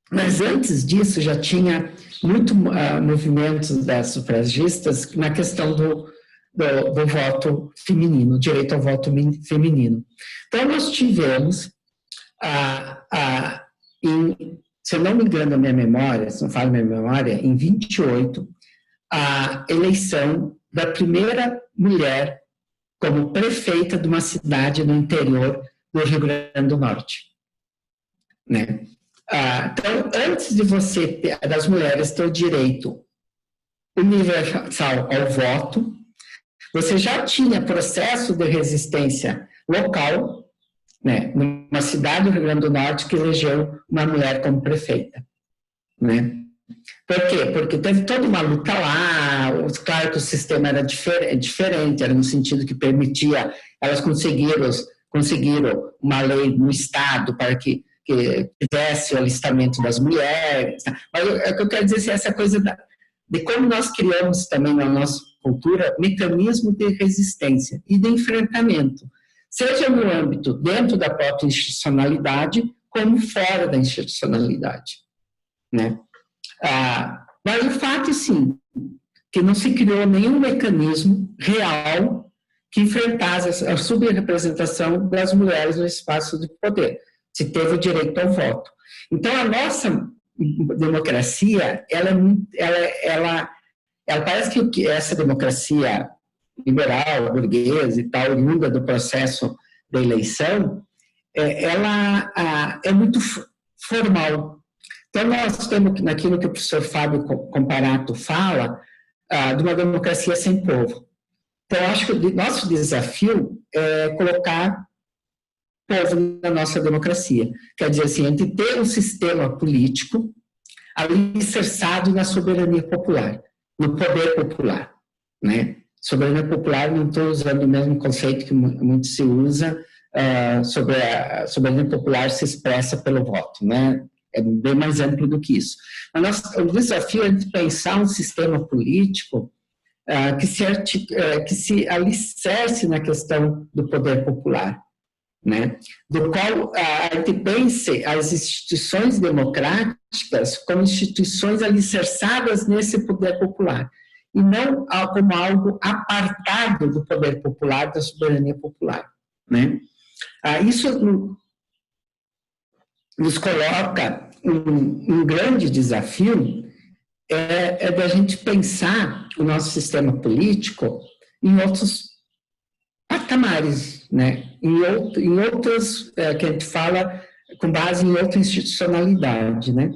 Mas antes disso, já tinha muito movimentos das sufragistas na questão do voto feminino, direito ao voto feminino. Então, nós tivemos, se eu não me engano a minha memória, se não falo a minha memória, em 28, a eleição da primeira mulher como prefeita de uma cidade no interior do Rio Grande do Norte, né? Então, antes de das mulheres ter o direito universal ao voto, você já tinha processo de resistência local, né, numa cidade do Rio Grande do Norte que elegeu uma mulher como prefeita, né? Por quê? Porque teve toda uma luta lá, claro que o sistema era diferente, era no sentido que permitia, elas conseguiram uma lei no Estado para que que tivesse o alistamento das mulheres. Mas o que eu quero dizer é essa coisa de como nós criamos também na nossa cultura mecanismo de resistência e de enfrentamento, seja no âmbito dentro da própria institucionalidade, como fora da institucionalidade, né? Mas o fato, sim, que não se criou nenhum mecanismo real que enfrentasse a subrepresentação das mulheres no espaço de poder. Se teve o direito ao voto. Então, a nossa democracia, ela parece que essa democracia liberal, burguesa e tal, oriunda do processo da eleição, ela é muito formal. Então, nós temos naquilo que o professor Fábio Comparato fala, de uma democracia sem povo. Então, acho que o nosso desafio é colocar povo na nossa democracia. Quer dizer assim, entre ter um sistema político alicerçado na soberania popular, no poder popular, né? Soberania popular, não estou usando o mesmo conceito que muito se usa, sobre a soberania popular se expressa pelo voto, né? É bem mais amplo do que isso. O desafio é de pensar um sistema político que se alicerce na questão do poder popular, né? Do qual a gente pense as instituições democráticas como instituições alicerçadas nesse poder popular, e não como algo apartado do poder popular, da soberania popular, né? Isso nos coloca um grande desafio, da gente pensar o nosso sistema político em outros patamares, né? Em outras, que a gente fala com base em outra institucionalidade, né?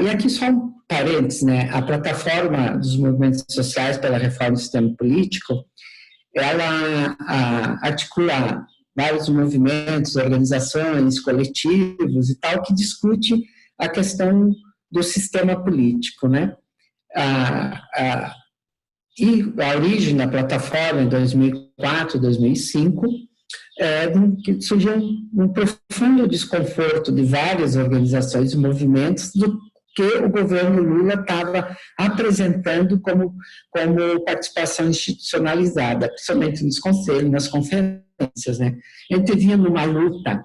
E aqui só um parênteses, né? A plataforma dos movimentos sociais pela reforma do sistema político, ela articula vários movimentos, organizações, coletivos e tal, que discute a questão do sistema político, né? E a origem da plataforma, em 2004, 2005, que surgiu um profundo desconforto de várias organizações e movimentos do que o governo Lula estava apresentando como participação institucionalizada, principalmente nos conselhos, nas conferências, né? A gente vinha numa luta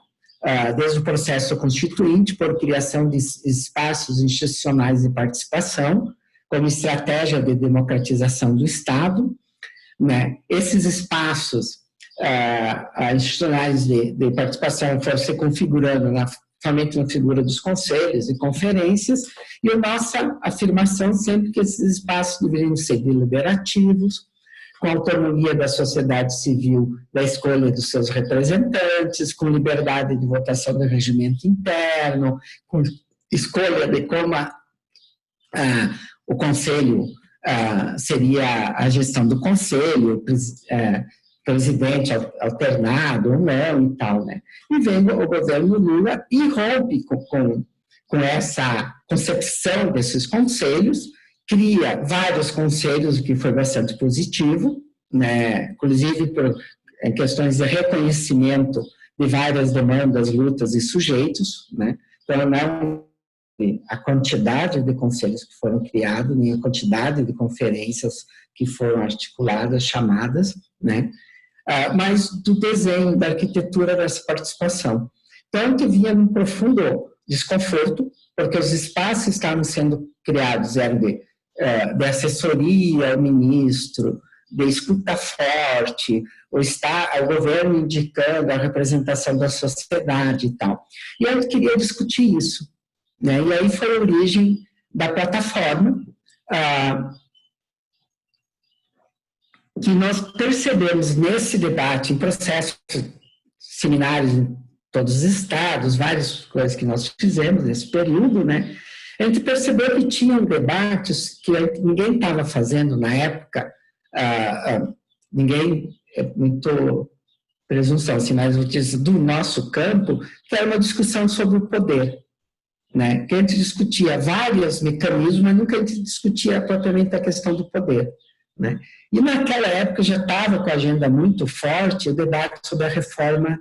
desde o processo constituinte por criação de espaços institucionais de participação, como estratégia de democratização do Estado, né? Esses espaços institucionais de participação foram se configurando somente na figura dos conselhos e conferências, e a nossa afirmação sempre que esses espaços deveriam ser deliberativos, com autonomia da sociedade civil, da escolha dos seus representantes, com liberdade de votação do regimento interno, com escolha de como o conselho seria a gestão do conselho, presidente alternado ou não e tal, né? E vem o governo Lula e rompe com essa concepção desses conselhos, cria vários conselhos, o que foi bastante positivo, né? Inclusive por questões de reconhecimento de várias demandas, lutas e sujeitos, né? Então, não a quantidade de conselhos que foram criados, nem a quantidade de conferências que foram articuladas, chamadas, né? Mas do desenho, da arquitetura dessa participação. Então, que vinha num profundo desconforto, porque os espaços estavam sendo criados, eram de assessoria ao ministro, de escuta forte, o governo indicando a representação da sociedade e tal. E eu queria discutir isso, né? E aí foi a origem da plataforma, que nós percebemos nesse debate, em processos, seminários em todos os estados, várias coisas que nós fizemos nesse período, né? A gente percebeu que tinham debates que ninguém estava fazendo na época, ninguém, muito presunção, assim, mas do nosso campo, que era uma discussão sobre o poder, né? Que a gente discutia vários mecanismos, mas nunca a gente discutia propriamente a questão do poder, né? E naquela época já estava com a agenda muito forte o debate sobre a reforma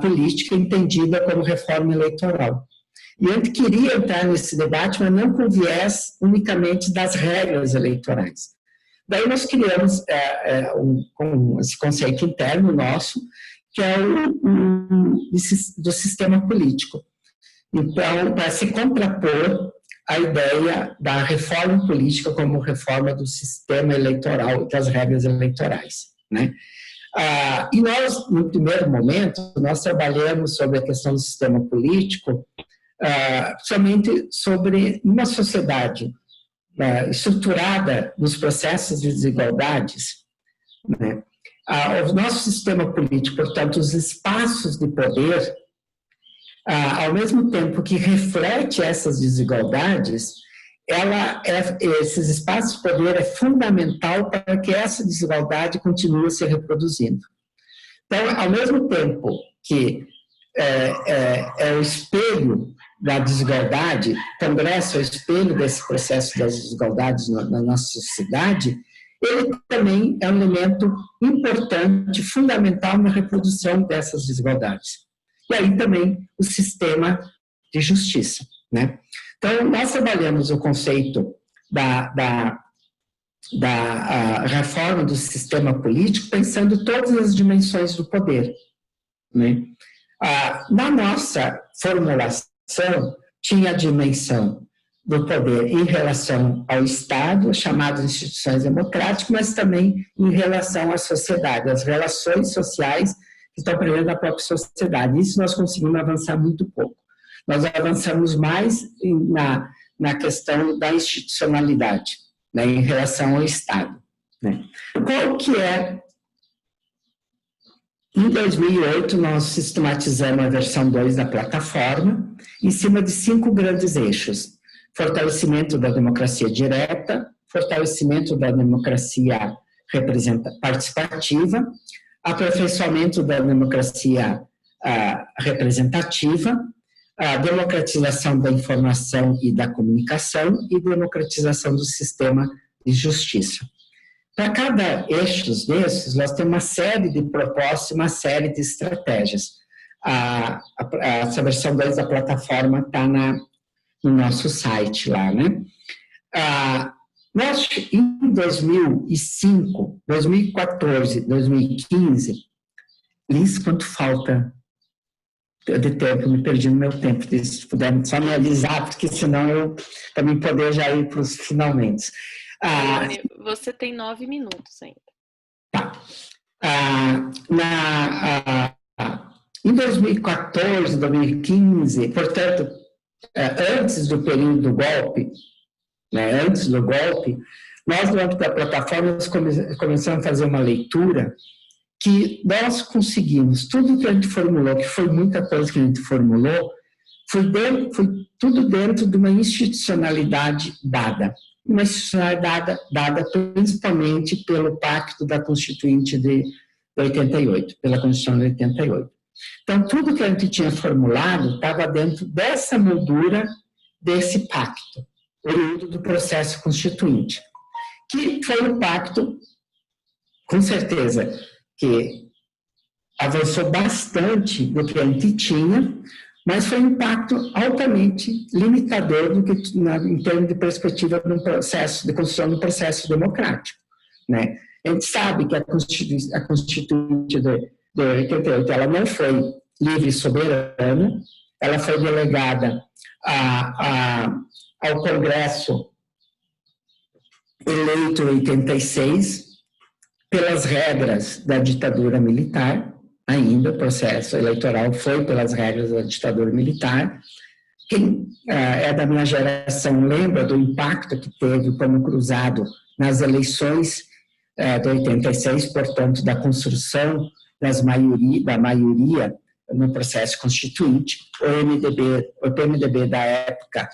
política entendida como reforma eleitoral. E a gente queria entrar nesse debate, mas não com viés unicamente das regras eleitorais. Daí nós criamos esse conceito interno nosso, que é do sistema político. Então, para se contrapor a ideia da reforma política como reforma do sistema eleitoral e das regras eleitorais, né? E nós, no primeiro momento, nós trabalhamos sobre a questão do sistema político somente sobre uma sociedade estruturada nos processos de desigualdades, né? O nosso sistema político, portanto, os espaços de poder, ao mesmo tempo que reflete essas desigualdades, esses espaços de poder é fundamental para que essa desigualdade continue se reproduzindo. Então, ao mesmo tempo que é o espelho da desigualdade, o Congresso é o espelho desse processo das desigualdades na nossa sociedade, ele também é um elemento importante, fundamental na reprodução dessas desigualdades. E aí também o sistema de justiça, né? Então, nós trabalhamos o conceito da reforma do sistema político pensando todas as dimensões do poder, né? Na nossa formulação, tinha a dimensão do poder em relação ao Estado, chamadas instituições democráticas, mas também em relação à sociedade, as relações sociais que estão presentes na própria sociedade. Isso nós conseguimos avançar muito pouco. Nós avançamos mais na questão da institucionalidade, né, em relação ao Estado, né. Qual que é? Em 2008, nós sistematizamos a versão 2 da plataforma, em cima de 5 grandes eixos: fortalecimento da democracia direta, fortalecimento da democracia participativa, aperfeiçoamento da democracia representativa, a democratização da informação e da comunicação e democratização do sistema de justiça. Para cada eixo desses, nós temos uma série de propostas, uma série de estratégias. Essa versão 2 da plataforma está no nosso site lá, né? Nós, em 2005, 2014, 2015, Liz, quanto falta de tempo? Me perdi no meu tempo, se puderem só me avisar, porque senão para mim poder já ir para os finalmente. Você tem 9 minutos ainda. Tá. Em 2014, 2015, portanto, antes do período do golpe, né, nós, durante a plataforma, começamos a fazer uma leitura que nós conseguimos, tudo que a gente formulou, que foi muita coisa que a gente formulou, foi tudo dentro de uma institucionalidade dada. Uma institucionalidade dada principalmente pelo Pacto da Constituinte de 88, pela Constituição de 88. Então, tudo que a gente tinha formulado estava dentro dessa moldura desse pacto, oriundo do processo constituinte, que foi um pacto, com certeza, que avançou bastante do que a gente tinha, mas foi um pacto altamente limitador do que, em termos de perspectiva de um processo, de construção de um processo democrático, né? A gente sabe que a Constituinte de 88, ela não foi livre e soberana, ela foi delegada ao Congresso eleito em 86, pelas regras da ditadura militar. Ainda o processo eleitoral foi pelas regras da ditadura militar. Quem é da minha geração lembra do impacto que teve o pano cruzado nas eleições de 86, portanto, da construção da maioria no processo constituinte. O PMDB da época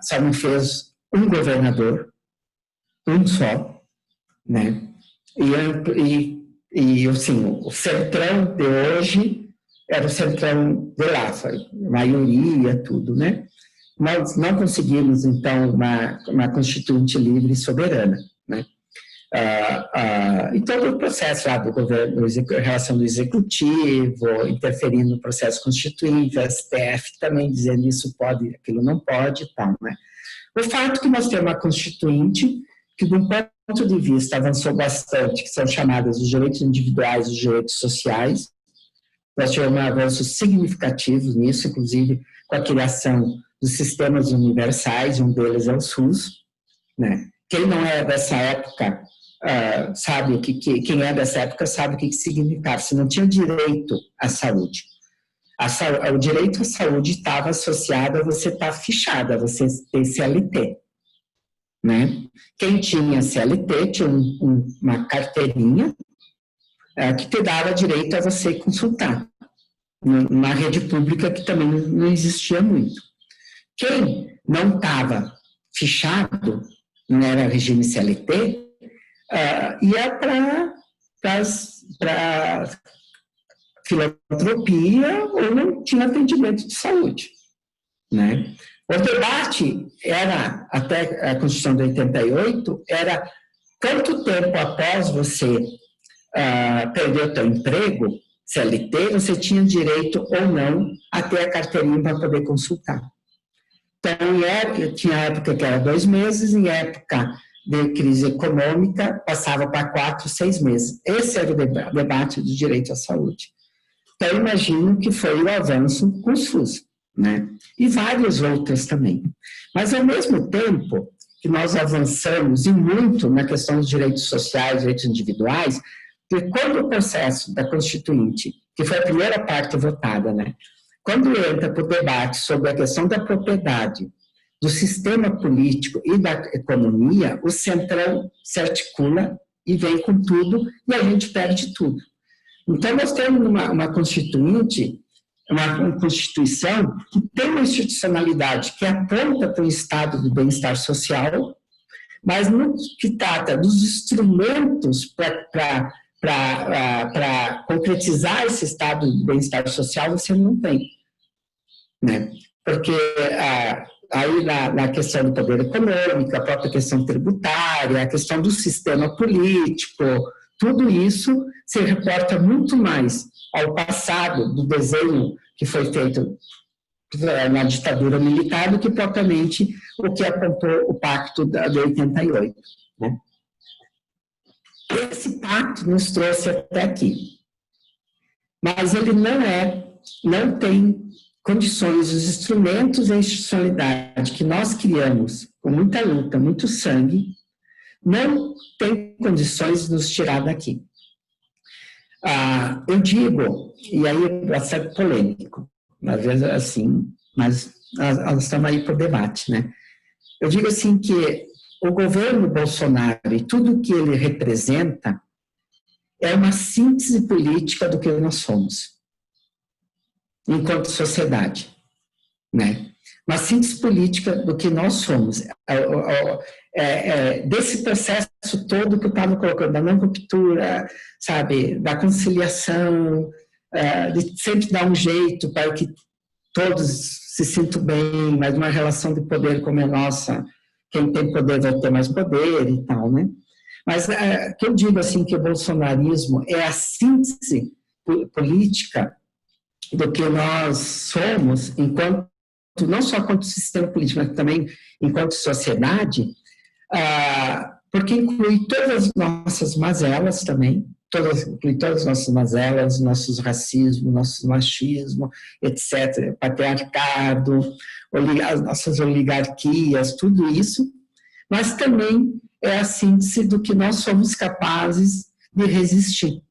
só não fez um governador, um só, né? E assim, o centrão de hoje era o centrão de lá, foi maioria, tudo, né? Nós não conseguimos, então, uma constituinte livre e soberana, né? E todo o processo lá do governo, a relação do executivo, interferindo no processo constituinte, o STF também dizendo isso pode, aquilo não pode e tal, né? O fato que nós temos uma constituinte que, de um ponto de vista, avançou bastante, que são chamadas os direitos individuais e os direitos sociais. Nós tivemos um avanço significativo nisso, inclusive com a criação dos sistemas universais, um deles é o SUS, né? Quem não é dessa época sabe o que quem é dessa época sabe o que significava. Você não tinha direito à saúde. O direito à saúde estava associado a você estar fichada, a você ter CLT, né? Quem tinha CLT tinha uma carteirinha que te dava direito a você consultar na rede pública, que também não existia muito. Quem não estava fichado, não era regime CLT, ia para filantropia ou não tinha atendimento de saúde, né? O debate era, até a Constituição de 88, era quanto tempo após você perder o teu emprego, CLT, você tinha direito ou não a ter a carteirinha para poder consultar. Então, tinha época que era 2 meses, em época de crise econômica, passava para 4, 6 meses. Esse era o debate do direito à saúde. Então, eu imagino que foi o avanço com o SUS, né? E vários outros também. Mas, ao mesmo tempo que nós avançamos, e muito na questão dos direitos sociais, direitos individuais, porque quando o processo da Constituinte, que foi a primeira parte votada, né? Quando entra para o debate sobre a questão da propriedade, do sistema político e da economia, o centrão se articula e vem com tudo, e a gente perde tudo. Então, nós temos uma Constituinte, uma Constituição que tem uma institucionalidade que aponta para um estado de bem-estar social, mas no que trata dos instrumentos para concretizar esse estado de bem-estar social, você não tem, né? Porque aí na questão do poder econômico, a própria questão tributária, a questão do sistema político, tudo isso se reporta muito mais ao passado do desenho que foi feito na ditadura militar do que propriamente o que apontou o pacto de 88, né? Esse pacto nos trouxe até aqui, mas ele não tem condições, os instrumentos e a institucionalidade que nós criamos com muita luta, muito sangue, não tem condições de nos tirar daqui. Eu digo, e aí é bastante polêmico, às vezes assim, mas nós estamos aí para o debate, né? Eu digo assim que o governo Bolsonaro e tudo que ele representa é uma síntese política do que nós somos, enquanto sociedade, né? Uma síntese política do que nós somos, desse processo todo que eu estava colocando, da não ruptura, sabe, da conciliação, de sempre dar um jeito para que todos se sintam bem, mas uma relação de poder como é nossa, quem tem poder vai ter mais poder e tal, né? Mas que eu digo assim que o bolsonarismo é a síntese política do que nós somos, enquanto, não só enquanto sistema político, mas também enquanto sociedade, porque inclui todas as nossas mazelas também, inclui todas as nossas mazelas, nossos racismos, nosso machismo, etc., patriarcado, as nossas oligarquias, tudo isso, mas também é a síntese do que nós somos capazes de resistir,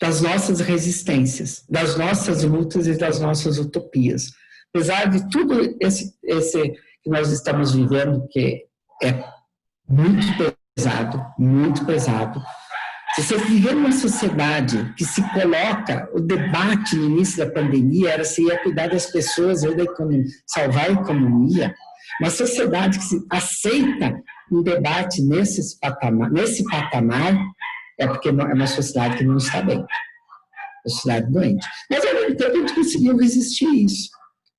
das nossas resistências, das nossas lutas e das nossas utopias. Apesar de tudo esse que nós estamos vivendo, que é muito pesado, se você viver numa sociedade que se coloca, o debate no início da pandemia era se ia cuidar das pessoas ou da economia, salvar a economia, uma sociedade que se aceita um debate nesse patamar, é porque é uma sociedade que não está bem, uma sociedade doente. Mas, ao mesmo tempo, a gente conseguiu resistir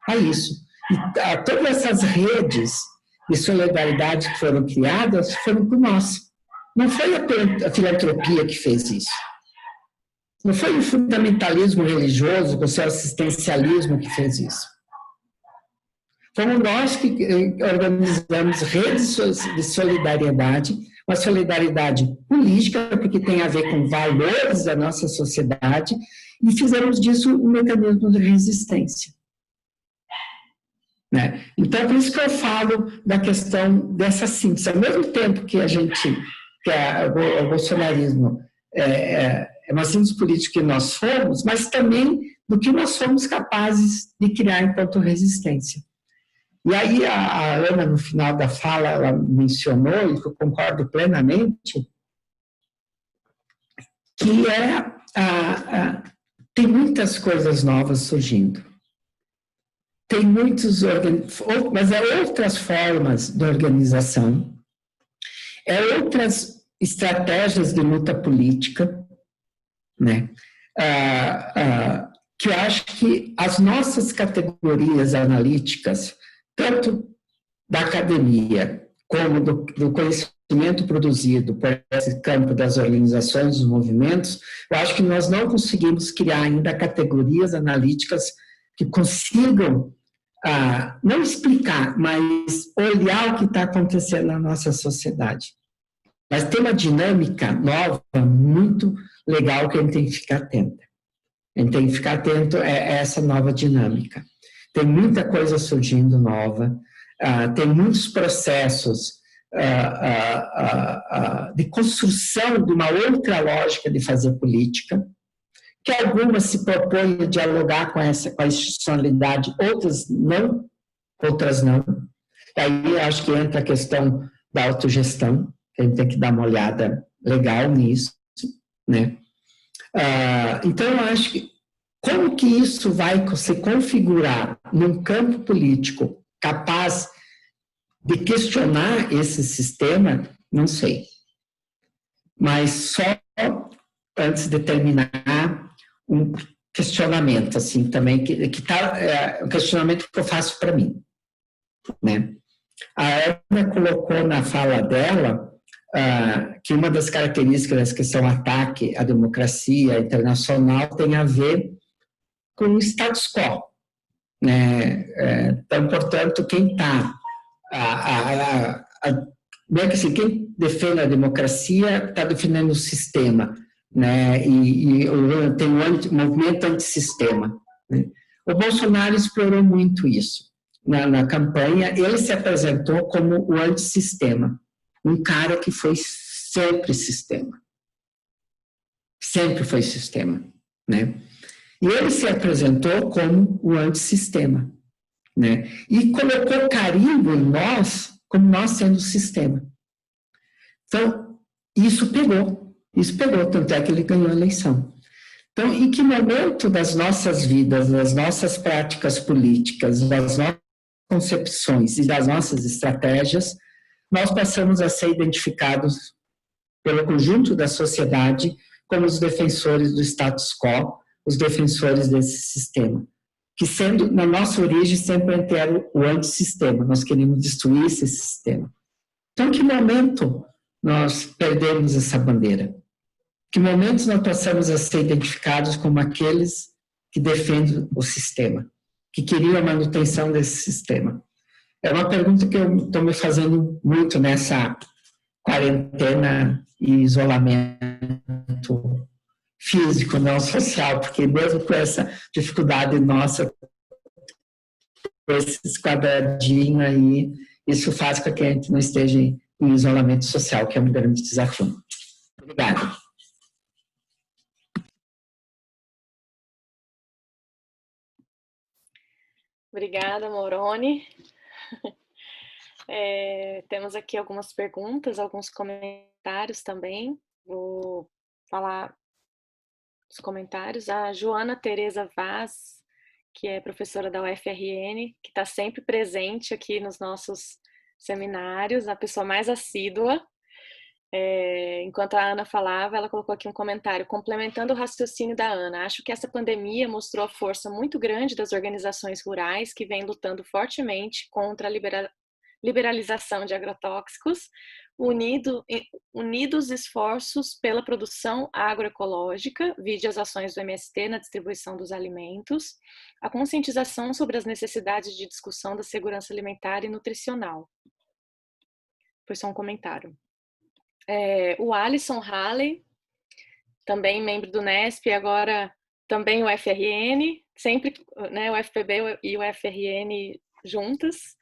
a isso. E todas essas redes de solidariedade que foram criadas foram por nós. Não foi a filantropia que fez isso. Não foi o fundamentalismo religioso, o seu assistencialismo que fez isso. Fomos nós que organizamos redes de solidariedade, uma solidariedade política, porque tem a ver com valores da nossa sociedade, e fizemos disso um mecanismo de resistência. Né? Então, por isso que eu falo da questão dessa síntese. Ao mesmo tempo que o bolsonarismo é uma síntese política que nós fomos, mas também do que nós somos capazes de criar enquanto resistência. E aí a Ana, no final da fala, ela mencionou, e eu concordo plenamente, que tem muitas coisas novas surgindo. Tem mas outras formas de organização, outras estratégias de luta política, né? Que eu acho que as nossas categorias analíticas, tanto da academia como do conhecimento produzido por esse campo das organizações, dos movimentos, eu acho que nós não conseguimos criar ainda categorias analíticas que consigam não explicar, mas olhar o que está acontecendo na nossa sociedade. Mas tem uma dinâmica nova, muito legal, que a gente tem que ficar atento. A gente tem que ficar atento a essa nova dinâmica. Tem muita coisa surgindo nova, tem muitos processos de construção de uma outra lógica de fazer política, que algumas se propõem a dialogar com a institucionalidade, outras não. Aí acho que entra a questão da autogestão, que a gente tem que dar uma olhada legal nisso, né? Então, eu acho que como que isso vai se configurar num campo político capaz de questionar esse sistema, não sei. Mas só antes de terminar, um questionamento, assim, também, um questionamento que eu faço para mim, né? A Ana colocou na fala dela que uma das características que são ataque à democracia internacional tem a ver com o status quo, né? Então, portanto, quem está quem defende a democracia está defendendo o sistema, né? E tem o movimento antissistema, né? O Bolsonaro explorou muito isso na campanha. Ele se apresentou como o antissistema, um cara que foi sempre sistema, né? E ele se apresentou como o antissistema, né? E colocou carimbo em nós, como nós sendo o sistema. Então, isso pegou, tanto é que ele ganhou a eleição. Então, em que momento das nossas vidas, das nossas práticas políticas, das nossas concepções e das nossas estratégias, nós passamos a ser identificados pelo conjunto da sociedade como os defensores do status quo, os defensores desse sistema, que sendo, na nossa origem, sempre era o antissistema, nós queríamos destruir esse sistema. Então, em que momento nós perdemos essa bandeira? Que momentos nós passamos a ser identificados como aqueles que defendem o sistema, que queriam a manutenção desse sistema? É uma pergunta que eu estou me fazendo muito nessa quarentena e isolamento físico, não social, porque mesmo com essa dificuldade nossa, com esses quadradinhos aí, isso faz com que a gente não esteja em isolamento social, que é um grande desafio. Obrigada. Obrigada, Moroni. Temos aqui algumas perguntas, alguns comentários também. Vou falar os comentários. A Joana Tereza Vaz, que é professora da UFRN, que está sempre presente aqui nos nossos seminários, a pessoa mais assídua. Enquanto a Ana falava, ela colocou aqui um comentário, complementando o raciocínio da Ana. Acho que essa pandemia mostrou a força muito grande das organizações rurais que vêm lutando fortemente contra a liberalização de agrotóxicos, unidos esforços pela produção agroecológica, vide as ações do MST na distribuição dos alimentos, a conscientização sobre as necessidades de discussão da segurança alimentar e nutricional. Foi só um comentário. O Alisson Halley, também membro do Nesp, agora também o FRN, sempre, né, o FPB e o FRN juntas,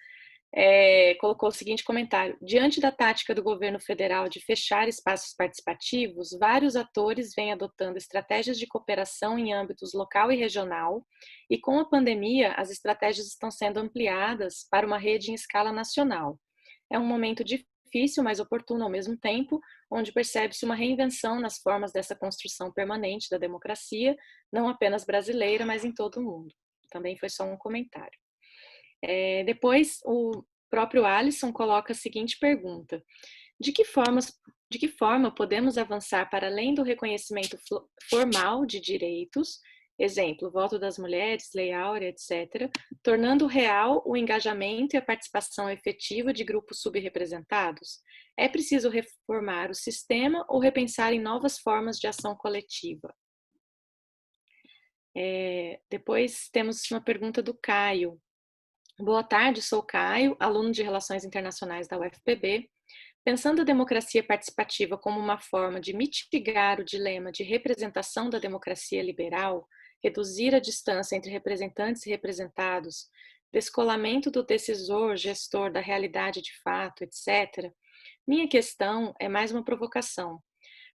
colocou o seguinte comentário: diante da tática do governo federal de fechar espaços participativos, vários atores vêm adotando estratégias de cooperação em âmbitos local e regional, e com a pandemia, as estratégias estão sendo ampliadas para uma rede em escala nacional. É um momento difícil, mas oportuno ao mesmo tempo, onde percebe-se uma reinvenção nas formas dessa construção permanente da democracia, não apenas brasileira, mas em todo o mundo. Também foi só um comentário. Depois, o próprio Alisson coloca a seguinte pergunta: de que forma podemos avançar para além do reconhecimento formal de direitos, exemplo, voto das mulheres, lei áurea, etc., tornando real o engajamento e a participação efetiva de grupos subrepresentados? É preciso reformar o sistema ou repensar em novas formas de ação coletiva? Depois temos uma pergunta do Caio. Boa tarde, sou Caio, aluno de Relações Internacionais da UFPB. Pensando a democracia participativa como uma forma de mitigar o dilema de representação da democracia liberal, reduzir a distância entre representantes e representados, descolamento do decisor, gestor da realidade de fato, etc., minha questão é mais uma provocação.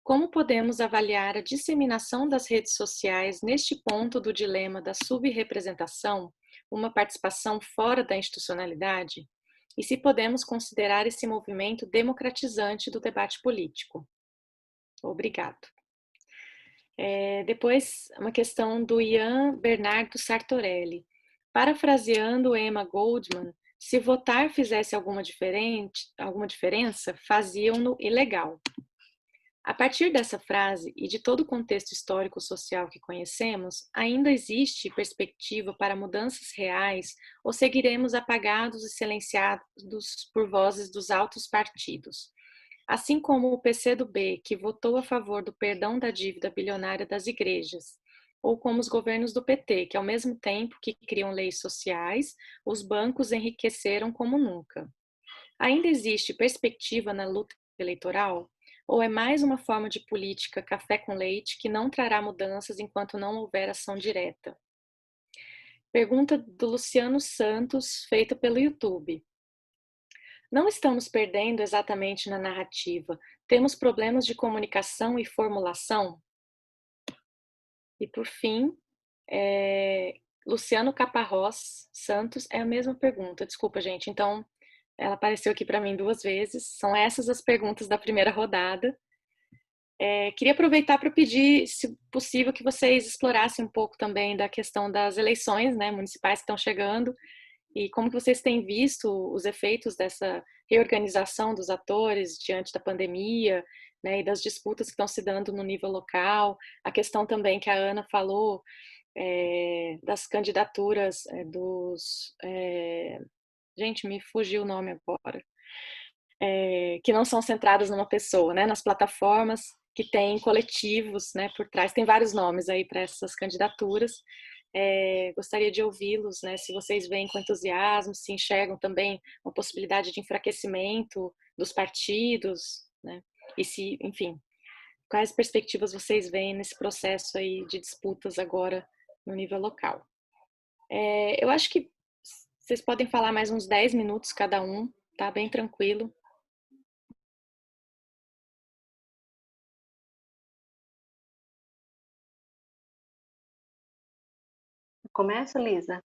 Como podemos avaliar a disseminação das redes sociais neste ponto do dilema da subrepresentação, uma participação fora da institucionalidade? E se podemos considerar esse movimento democratizante do debate político? Obrigado. Depois, uma questão do Ian Bernardo Sartorelli. Parafraseando Emma Goldman, se votar fizesse alguma diferença, faziam-no ilegal. A partir dessa frase e de todo o contexto histórico-social que conhecemos, ainda existe perspectiva para mudanças reais ou seguiremos apagados e silenciados por vozes dos altos partidos? Assim como o PCdoB, que votou a favor do perdão da dívida bilionária das igrejas, ou como os governos do PT, que ao mesmo tempo que criam leis sociais, os bancos enriqueceram como nunca. Ainda existe perspectiva na luta eleitoral? Ou é mais uma forma de política café com leite que não trará mudanças enquanto não houver ação direta? Pergunta do Luciano Santos, feita pelo YouTube. Não estamos perdendo exatamente na narrativa. Temos problemas de comunicação e formulação? E por fim, Luciano Caparrós Santos, é a mesma pergunta. Desculpa, gente. Então, ela apareceu aqui para mim 2 vezes. São essas as perguntas da primeira rodada. Queria aproveitar para pedir, se possível, que vocês explorassem um pouco também da questão das eleições, né, municipais que estão chegando e como que vocês têm visto os efeitos dessa reorganização dos atores diante da pandemia, né, e das disputas que estão se dando no nível local. A questão também que a Ana falou das candidaturas gente, me fugiu o nome agora. Que não são centradas numa pessoa, né, nas plataformas que tem coletivos, né, por trás. Tem vários nomes aí para essas candidaturas. Gostaria de ouvi-los, né, se vocês veem com entusiasmo, se enxergam também uma possibilidade de enfraquecimento dos partidos, né, e se, enfim, quais perspectivas vocês veem nesse processo aí de disputas agora no nível local. Eu acho que vocês podem falar mais uns 10 minutos cada um, tá bem tranquilo. Começa, Lisa?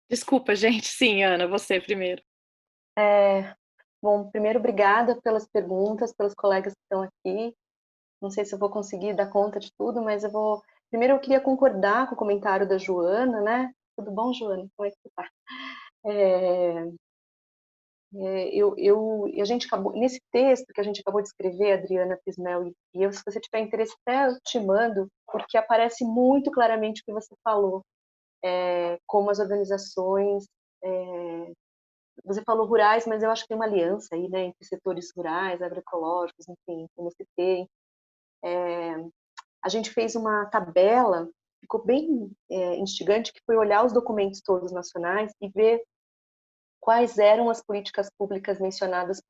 Desculpa, gente. Sim, Ana, você primeiro. Bom, primeiro, obrigada pelas perguntas, pelos colegas que estão aqui. Não sei se eu vou conseguir dar conta de tudo, mas eu vou... Primeiro, eu queria concordar com o comentário da Joana, né? Tudo bom, Joana? Como é que você está? A gente acabou, nesse texto que a gente acabou de escrever, Adriana Pismel e eu, se você tiver interesse, até eu te mando, porque aparece muito claramente o que você falou, como as organizações você falou rurais, mas eu acho que tem uma aliança aí, né, entre setores rurais, agroecológicos, enfim, como você tem. A gente fez uma tabela, ficou bem instigante, que foi olhar os documentos todos nacionais e ver quais eram as políticas públicas mencionadas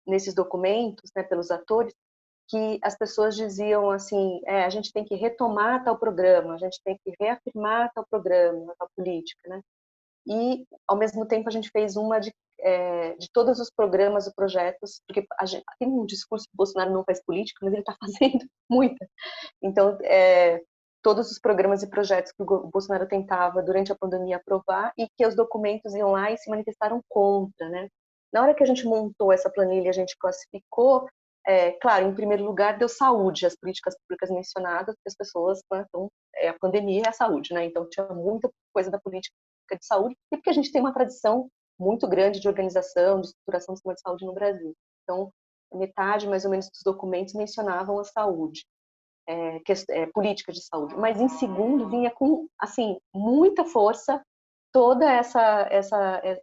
nesses documentos, né, pelos atores, que as pessoas diziam assim, a gente tem que retomar tal programa, a gente tem que reafirmar tal programa, tal política, né? E, ao mesmo tempo, a gente fez uma de todos os programas e projetos, porque tem um discurso que o Bolsonaro não faz política, mas ele está fazendo muita. Então, todos os programas e projetos que o Bolsonaro tentava, durante a pandemia, aprovar, e que os documentos iam lá e se manifestaram contra, né? Na hora que a gente montou essa planilha, a gente classificou, claro, em primeiro lugar, deu saúde, as políticas públicas mencionadas, que as pessoas, né, então, a pandemia é a saúde, né? Então, tinha muita coisa da política de saúde, e porque a gente tem uma tradição muito grande de organização, de estruturação do sistema de saúde no Brasil. Então, metade, mais ou menos, dos documentos mencionavam a saúde, política de saúde. Mas, em segundo, vinha com, assim, muita força toda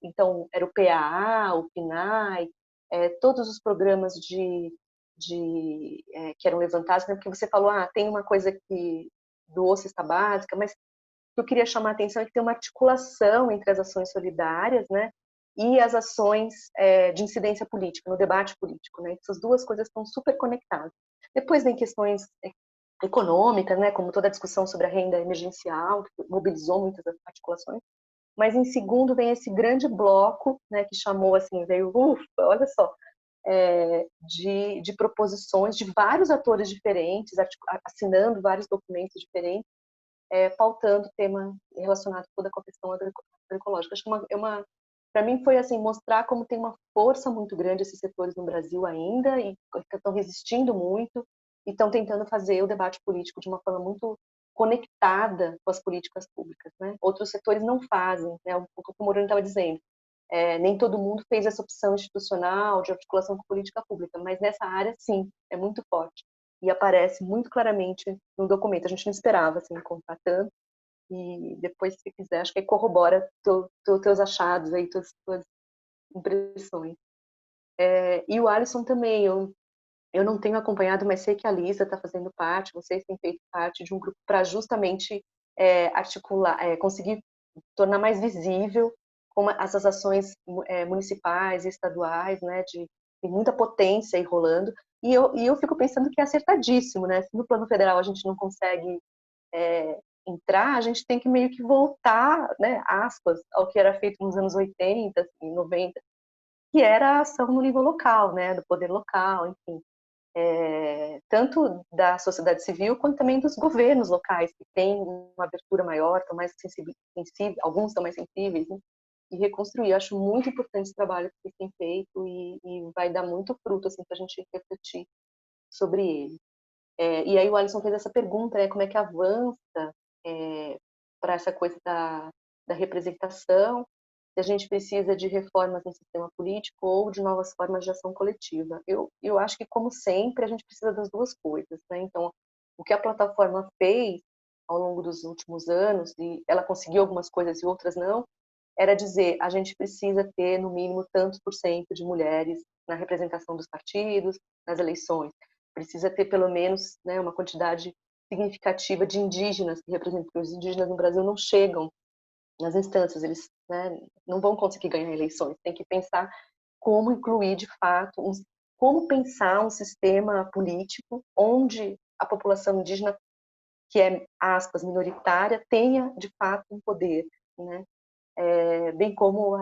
então, era o PAA, o PNAE, todos os programas que eram levantados, né? Porque você falou, tem uma coisa que doou cesta básica, mas que eu queria chamar a atenção é que tem uma articulação entre as ações solidárias, né, e as ações de incidência política, no debate político, né? Essas duas coisas estão super conectadas. Depois vem questões econômicas, né, como toda a discussão sobre a renda emergencial, que mobilizou muitas articulações, mas em segundo vem esse grande bloco, né, que chamou, assim, veio, olha só, de proposições de vários atores diferentes, assinando vários documentos diferentes, pautando tema relacionado toda com a questão agroecológica. Acho que para mim foi assim, mostrar como tem uma força muito grande esses setores no Brasil ainda, e estão resistindo muito, e estão tentando fazer o debate político de uma forma muito conectada com as políticas públicas, né? Outros setores não fazem, né? O que o Moreno estava dizendo. Nem todo mundo fez essa opção institucional de articulação com política pública, mas nessa área, sim, é muito forte. E aparece muito claramente no documento. A gente não esperava assim, encontrar tanto. E depois, se quiser, acho que aí corrobora teus achados, aí, tuas impressões. E o Alisson também, eu não tenho acompanhado, mas sei que a Lisa está fazendo parte, vocês têm feito parte de um grupo para justamente articular, conseguir tornar mais visível como essas ações municipais e estaduais, né, tem muita potência aí rolando, e eu fico pensando que é acertadíssimo, né? Se no plano federal a gente não consegue entrar, a gente tem que meio que voltar, né, aspas, ao que era feito nos anos 80, assim, 90, que era a ação no nível local, né, do poder local, enfim. Tanto da sociedade civil quanto também dos governos locais, que têm uma abertura maior, estão mais sensíveis, alguns estão mais sensíveis, né? E reconstruir. Eu acho muito importante esse trabalho que vocês têm feito e vai dar muito fruto assim, para a gente refletir sobre ele. E aí o Alisson fez essa pergunta, né, como é que avança para essa coisa da representação, se a gente precisa de reformas no sistema político ou de novas formas de ação coletiva. Eu acho que, como sempre, a gente precisa das duas coisas, né? Então, o que a plataforma fez ao longo dos últimos anos, e ela conseguiu algumas coisas e outras não, era dizer, a gente precisa ter, no mínimo, tantos por cento de mulheres na representação dos partidos, nas eleições. Precisa ter, pelo menos, né, uma quantidade significativa de indígenas que representam. Os indígenas no Brasil não chegam nas instâncias, eles, né, não vão conseguir ganhar eleições. Tem que pensar como incluir, de fato, como pensar um sistema político onde a população indígena, que é, aspas, minoritária, tenha, de fato, um poder, né? Bem como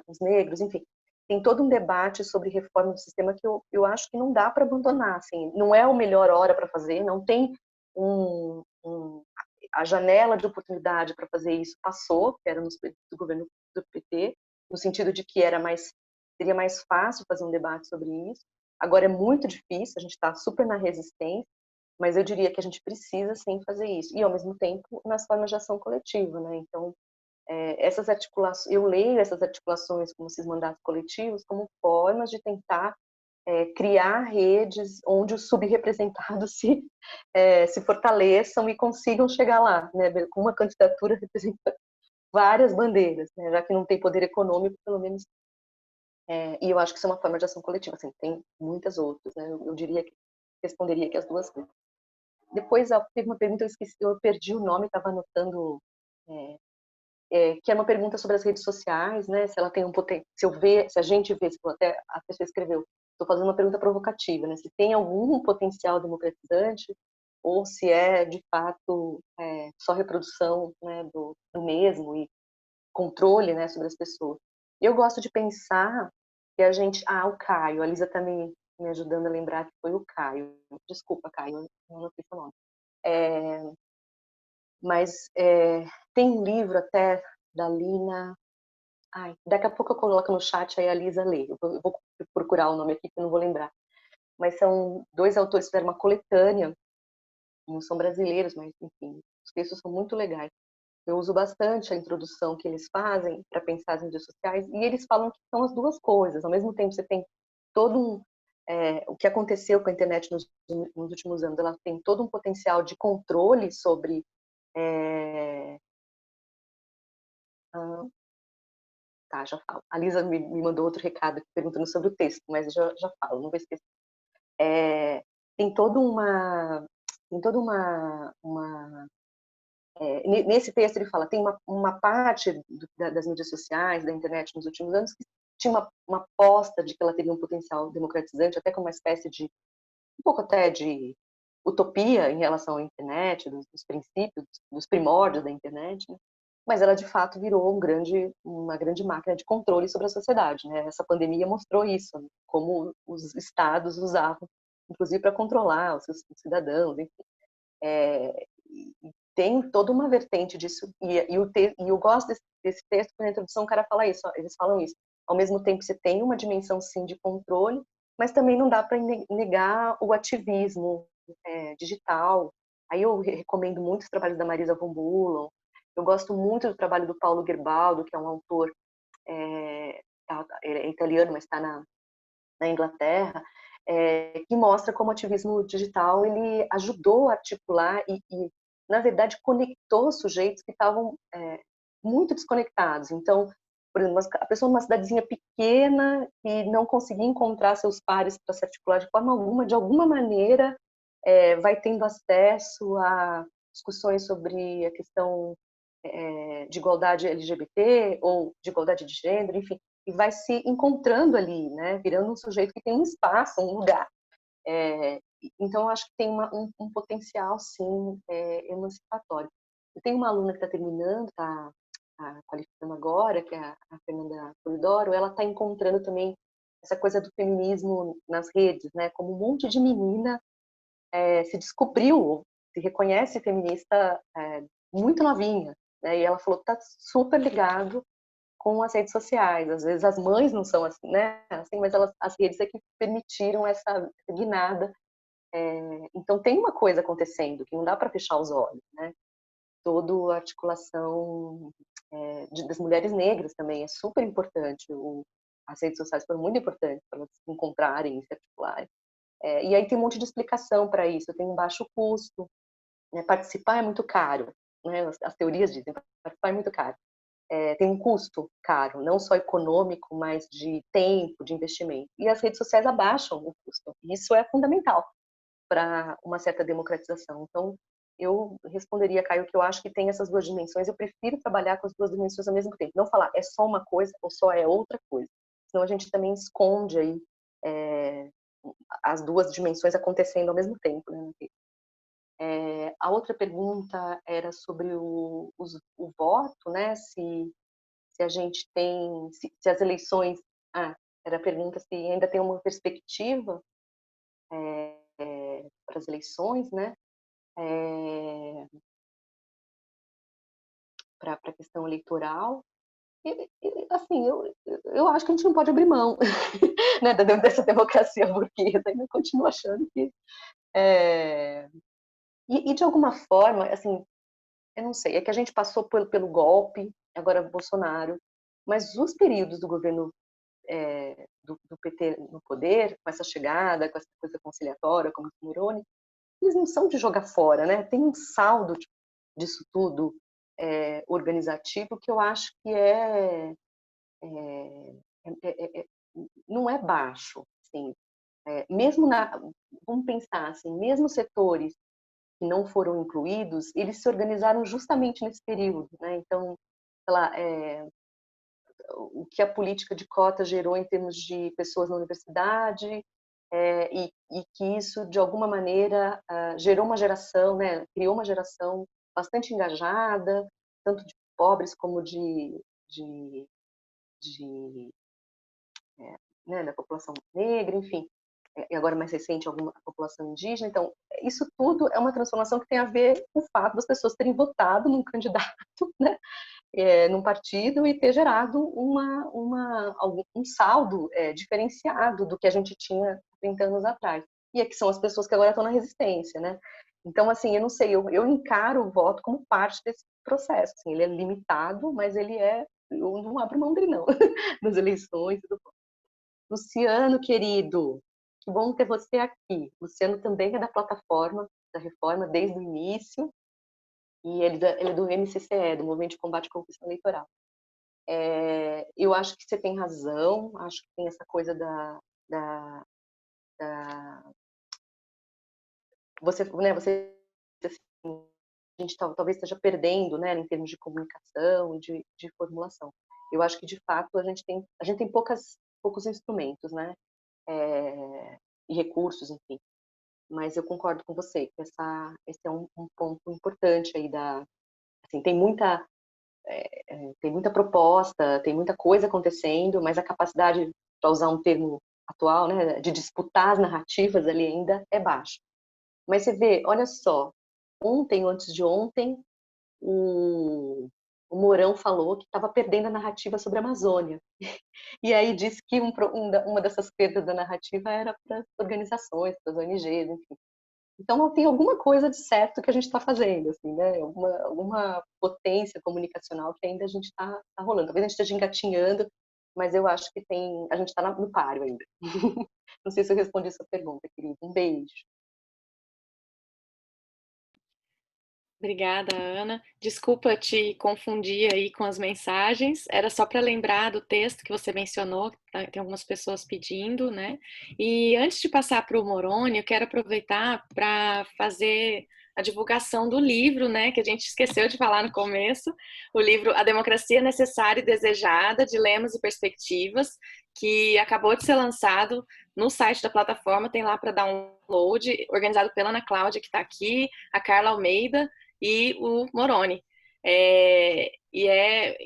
os negros, enfim. Tem todo um debate sobre reforma do sistema que eu acho que não dá para abandonar. Assim, não é a melhor hora para fazer, não tem a janela de oportunidade para fazer isso passou, que era no governo do PT, no sentido de que seria mais fácil fazer um debate sobre isso. Agora é muito difícil, a gente está super na resistência, mas eu diria que a gente precisa sim fazer isso. E, ao mesmo tempo, nas formas de ação coletiva, né? Então, essas articulações, eu leio essas articulações como esses mandatos coletivos como formas de tentar criar redes onde os subrepresentados se fortaleçam e consigam chegar lá, né, com uma candidatura representando várias bandeiras, né, já que não tem poder econômico, pelo menos E eu acho que isso é uma forma de ação coletiva, assim, tem muitas outras, né? Eu diria que responderia que as duas coisas. Depois, teve uma pergunta, eu perdi o nome, estava anotando, que é uma pergunta sobre as redes sociais, né? Se ela tem um potencial, se a gente vê, até a pessoa escreveu, estou fazendo uma pergunta provocativa, né? Se tem algum potencial democratizante ou se é, de fato, só reprodução, né, do mesmo e controle, né, sobre as pessoas. Eu gosto de pensar que a gente... o Caio, a Lisa está me ajudando a lembrar que foi o Caio. Desculpa, Caio, eu não sei seu nome. Mas tem um livro até da Lina... daqui a pouco eu coloco no chat, aí a Lisa lê. Eu vou procurar o nome aqui, que eu não vou lembrar. Mas são 2 autores que fizeram uma coletânea, não são brasileiros, mas, enfim, os textos são muito legais. Eu uso bastante a introdução que eles fazem para pensar as mídias sociais, e eles falam que são as duas coisas. Ao mesmo tempo, você tem todo o que aconteceu com a internet nos últimos anos, ela tem todo um potencial de controle sobre... já falo. A Lisa me mandou outro recado perguntando sobre o texto, mas já falo, não vou esquecer. Tem toda uma... nesse texto ele fala, tem uma parte das mídias sociais, da internet nos últimos anos, que tinha uma aposta de que ela teria um potencial democratizante, até como uma espécie de, um pouco até de utopia em relação à internet, dos princípios, dos primórdios da internet, né? Mas ela de fato virou uma grande máquina de controle sobre a sociedade, né? Essa pandemia mostrou isso, né? Como os estados usavam, inclusive para controlar os seus cidadãos, enfim. Tem toda uma vertente disso, e eu gosto desse texto, porque na introdução o cara fala isso, eles falam isso. Ao mesmo tempo você tem uma dimensão, sim, de controle, mas também não dá para negar o ativismo digital. Aí eu recomendo muito os trabalhos da Marisa von Bulow, eu gosto muito do trabalho do Paulo Gerbaldo, que é um autor, ele é italiano, mas está na Inglaterra, que mostra como o ativismo digital ele ajudou a articular e na verdade, conectou sujeitos que estavam muito desconectados. Então, por exemplo, a pessoa numa cidadezinha pequena que não conseguia encontrar seus pares para se articular de forma alguma, de alguma maneira, vai tendo acesso a discussões sobre a questão de igualdade LGBT ou de igualdade de gênero, enfim, e vai se encontrando ali, né, virando um sujeito que tem um espaço, um lugar. Então, eu acho que tem um potencial, sim, emancipatório. Eu tenho uma aluna que está terminando, está qualificando agora, que é a Fernanda Polidoro, ela está encontrando também essa coisa do feminismo nas redes, né? Como um monte de menina se descobriu, se reconhece feminista muito novinha, né? E ela falou que está super ligado com as redes sociais. Às vezes as mães não são assim, né? Assim, mas as redes é que permitiram essa guinada. Então tem uma coisa acontecendo que não dá para fechar os olhos, né? Toda a articulação das mulheres negras também é super importante. As redes sociais foram muito importantes para elas se encontrarem e se articularem. E aí tem um monte de explicação para isso. Tem um baixo custo, né? Participar é muito caro, né? As teorias dizem que participar é muito caro. Tem um custo caro, não só econômico, mas de tempo, de investimento. E as redes sociais abaixam o custo. Isso é fundamental para uma certa democratização. Então, eu responderia, Caio, que eu acho que tem essas duas dimensões. Eu prefiro trabalhar com as duas dimensões ao mesmo tempo. Não falar é só uma coisa ou só é outra coisa. Senão a gente também esconde aí as duas dimensões acontecendo ao mesmo tempo, né? A outra pergunta era sobre o voto, né? Se a gente tem, se as eleições, era a pergunta se ainda tem uma perspectiva para as eleições, né? Para a questão eleitoral. Assim, eu acho que a gente não pode abrir mão né, dessa democracia burguesa, ainda continuo achando que e de alguma forma, assim, eu não sei, é que a gente passou pelo golpe, agora Bolsonaro, mas os períodos do governo do PT no poder, com essa chegada, com essa coisa conciliatória, como o Moroni, eles não são de jogar fora, né? Tem um saldo disso tudo organizativo que eu acho que não é baixo, assim, mesmo vamos pensar assim, mesmo setores que não foram incluídos, eles se organizaram justamente nesse período, né? Então, sei lá, o que a política de cota gerou em termos de pessoas na universidade, e que isso, de alguma maneira, gerou uma geração, né? Criou uma geração bastante engajada, tanto de pobres como né, da população negra, enfim, e agora mais recente, alguma população indígena. Então, isso tudo é uma transformação que tem a ver com o fato das pessoas terem votado num candidato, né, num partido, e ter gerado um saldo diferenciado do que a gente tinha 30 anos atrás. E aqui são as pessoas que agora estão na resistência, né? Então, assim, eu não sei, eu encaro o voto como parte desse processo. Assim, ele é limitado, mas eu não abro mão dele, não, nas eleições e tudo. Luciano, querido, que bom ter você aqui. Luciano também é da plataforma da Reforma desde o início, e ele é do MCCE, do Movimento de Combate à Corrupção Eleitoral. Eu acho que você tem razão, acho que tem essa coisa você assim, a gente talvez esteja perdendo, né, em termos de comunicação e de formulação. Eu acho que, de fato, a gente tem poucos instrumentos, né, e recursos, enfim. Mas eu concordo com você que esse é um ponto importante aí assim, tem muita proposta, tem muita coisa acontecendo, mas a capacidade, para usar um termo atual, né, de disputar as narrativas ali ainda é baixa. Mas você vê, olha só, ontem ou antes de ontem, o Mourão falou que estava perdendo a narrativa sobre a Amazônia. E aí disse que uma dessas perdas da narrativa era para as organizações, para as ONGs, enfim. Então, tem alguma coisa de certo que a gente está fazendo, assim, né? Alguma potência comunicacional que ainda a gente está rolando. Talvez a gente esteja engatinhando, mas eu acho que a gente está no páreo ainda. Não sei se eu respondi a sua pergunta, querido. Um beijo. Obrigada, Ana. Desculpa te confundir aí com as mensagens. Era só para lembrar do texto que você mencionou, que tem algumas pessoas pedindo, né? E antes de passar para o Moroni, eu quero aproveitar para fazer a divulgação do livro, né, que a gente esqueceu de falar no começo, o livro A Democracia Necessária e Desejada, Dilemas e Perspectivas, que acabou de ser lançado no site da plataforma, tem lá para download, organizado pela Ana Cláudia, que está aqui, a Carla Almeida e o Moroni.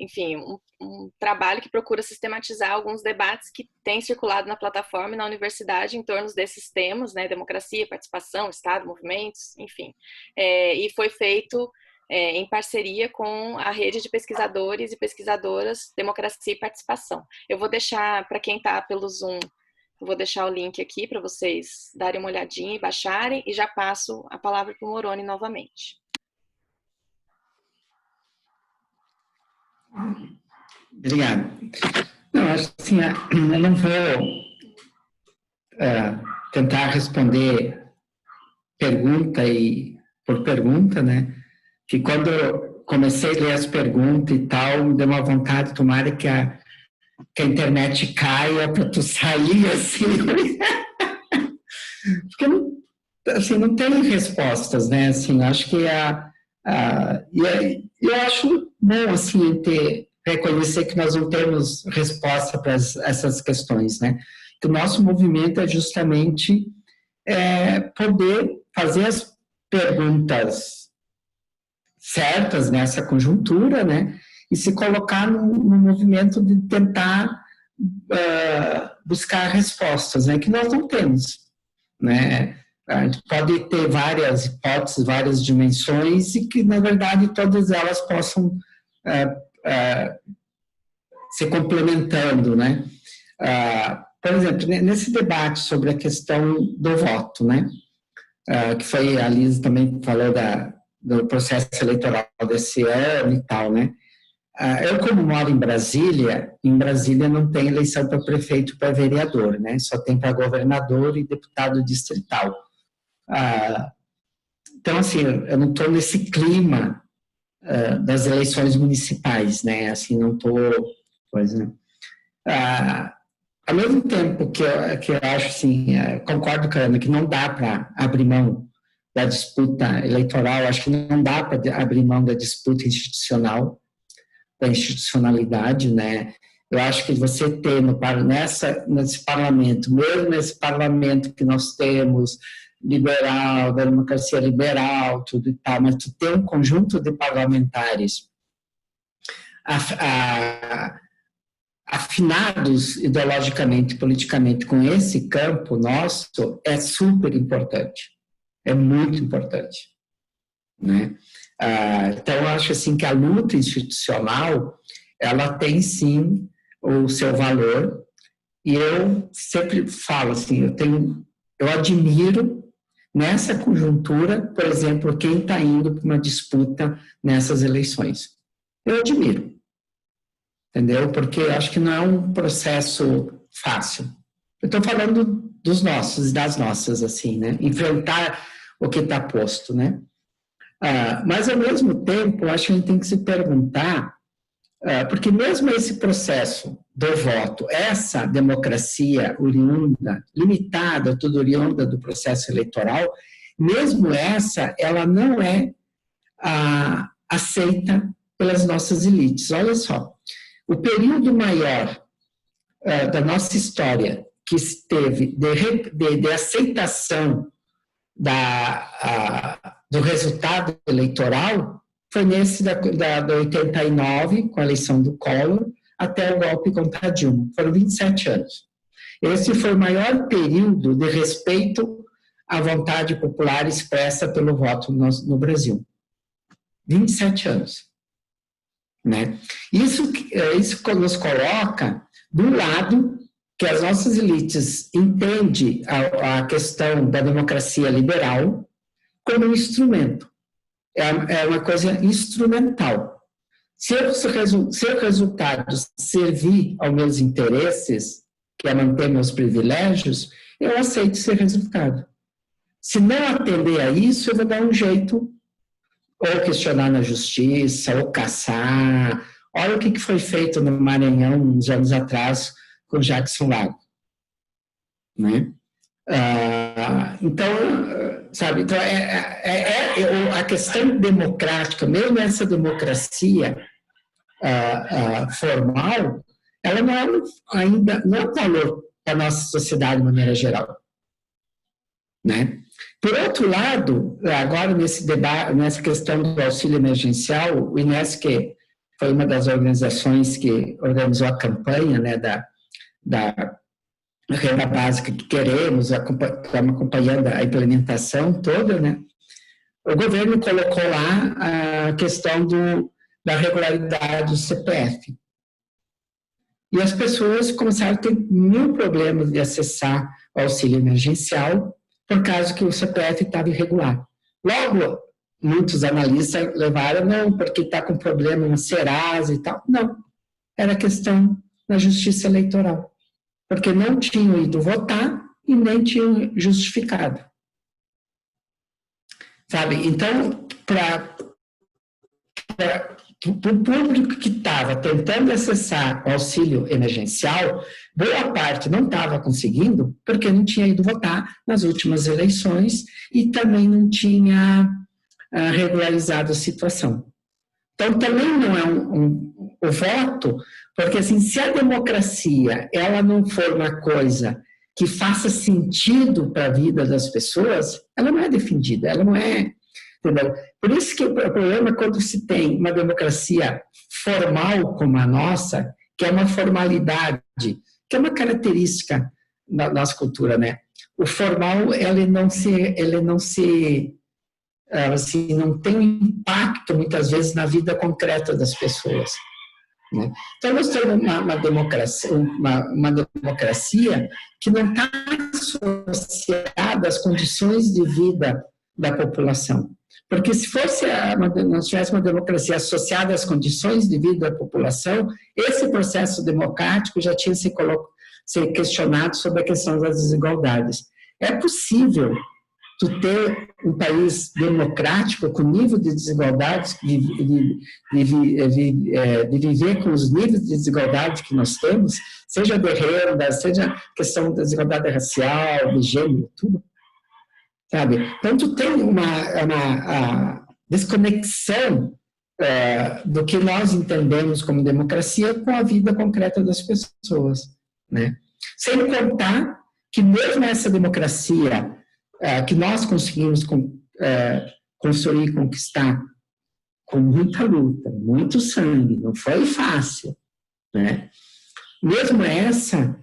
Enfim, um trabalho que procura sistematizar alguns debates que têm circulado na plataforma e na universidade em torno desses temas, né, democracia, participação, Estado, movimentos, enfim. E foi feito em parceria com a rede de pesquisadores e pesquisadoras Democracia e Participação. Eu vou deixar, para quem está pelo Zoom, eu vou deixar o link aqui para vocês darem uma olhadinha e baixarem, e já passo a palavra para o Moroni novamente. Obrigado. Não, acho assim, eu não vou tentar responder pergunta por pergunta, né? Que quando eu comecei a ler as perguntas e tal, me deu uma vontade, tomara que a internet caia para tu sair, assim. Porque não tem respostas, né? Assim, acho que eu acho bom, assim, reconhecer que nós não temos resposta para essas questões, né? Que o nosso movimento é justamente poder fazer as perguntas certas nessa conjuntura, né? E se colocar no movimento de tentar buscar respostas, né? Que nós não temos, né? A gente pode ter várias hipóteses, várias dimensões, e que, na verdade, todas elas possam se complementando, né? Por exemplo, nesse debate sobre a questão do voto, né? Que foi, a Liz também falou do processo eleitoral desse ano e tal, né? Eu, como moro em Brasília não tem eleição para prefeito e para vereador, né? Só tem para governador e deputado distrital. Então, assim, eu não estou nesse clima das eleições municipais, né? Assim, não estou... Pois, né? ao mesmo tempo que eu acho assim, concordo com a Ana, que não dá para abrir mão da disputa eleitoral, acho que não dá para abrir mão da disputa institucional, da institucionalidade, né? Eu acho que você ter nesse parlamento, mesmo nesse parlamento que nós temos, liberal, da democracia liberal, tudo e tal, mas tu ter um conjunto de parlamentares afinados ideologicamente, politicamente com esse campo nosso, é super importante, é muito importante, né? Então, eu acho assim que a luta institucional, ela tem sim o seu valor, e eu sempre falo assim, eu admiro nessa conjuntura, por exemplo, quem está indo para uma disputa nessas eleições. Eu admiro, entendeu? Porque eu acho que não é um processo fácil. Eu estou falando dos nossos e das nossas, assim, né? Enfrentar o que está posto, né? Mas, ao mesmo tempo, eu acho que a gente tem que se perguntar, porque mesmo esse processo do voto, essa democracia oriunda, limitada, tudo oriunda do processo eleitoral, mesmo essa, ela não é aceita pelas nossas elites. Olha só, o período maior da nossa história que esteve de aceitação do resultado eleitoral foi nesse da 89, com a eleição do Collor, até o golpe contra Dilma. Foram 27 anos. Esse foi o maior período de respeito à vontade popular expressa pelo voto no Brasil. 27 anos. Né? Isso nos coloca do lado que as nossas elites entendem a questão da democracia liberal como um instrumento. É uma coisa instrumental. Se o resultado servir aos meus interesses, que é manter meus privilégios, eu aceito esse resultado. Se não atender a isso, eu vou dar um jeito, ou questionar na justiça, ou caçar. Olha o que foi feito no Maranhão, uns anos atrás, com Jackson Lago. Né? Então, sabe, então a questão democrática, mesmo essa democracia formal, ela não é ainda não é um valor para a nossa sociedade de maneira geral. Né? Por outro lado, agora nesse debate, nessa questão do auxílio emergencial, o INESC, que foi uma das organizações que organizou a campanha, né, da renda básica que queremos, estamos acompanhando a implementação toda, né? O governo colocou lá a questão da regularidade do CPF. E as pessoas começaram a ter mil problemas de acessar o auxílio emergencial por causa que o CPF estava irregular. Logo, muitos analistas levaram, não, porque está com problema no Serasa e tal. Não, era questão da justiça eleitoral. Porque não tinham ido votar e nem tinham justificado. Sabe? Então, para o público que estava tentando acessar o auxílio emergencial, boa parte não estava conseguindo porque não tinha ido votar nas últimas eleições e também não tinha regularizado a situação. Então, também não é o voto, porque assim, se a democracia ela não for uma coisa que faça sentido para a vida das pessoas, ela não é defendida, ela não é, entendeu? Por isso que o problema é quando se tem uma democracia formal como a nossa, que é uma formalidade, que é uma característica da nossa cultura, né? O formal, ele não tem um impacto, muitas vezes, na vida concreta das pessoas. Né? Então, nós temos uma democracia que não está associada às condições de vida da população. Porque se nós tivéssemos uma democracia associada às condições de vida da população, esse processo democrático já tinha ser questionado sobre a questão das desigualdades. É possível tu ter um país democrático com nível de desigualdades, de viver com os níveis de desigualdade que nós temos, seja de renda, seja questão da desigualdade racial, de gênero, tudo, sabe? Então, tu tem uma desconexão do que nós entendemos como democracia com a vida concreta das pessoas, né? Sem contar que mesmo essa democracia que nós conseguimos construir e conquistar com muita luta, muito sangue, não foi fácil, né? Mesmo essa,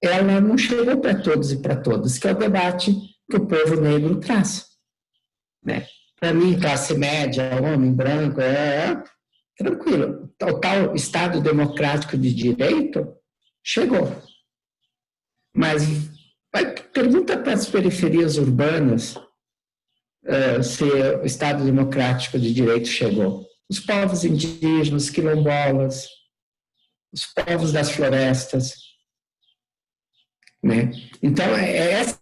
ela não chegou para todos e para todas, que é o debate que o povo negro traz, né? Para mim, classe média, homem branco, tranquilo. O tal Estado democrático de direito chegou. Mas pergunta para as periferias urbanas se o Estado democrático de direito chegou. Os povos indígenas, quilombolas, os povos das florestas, né? Então, essa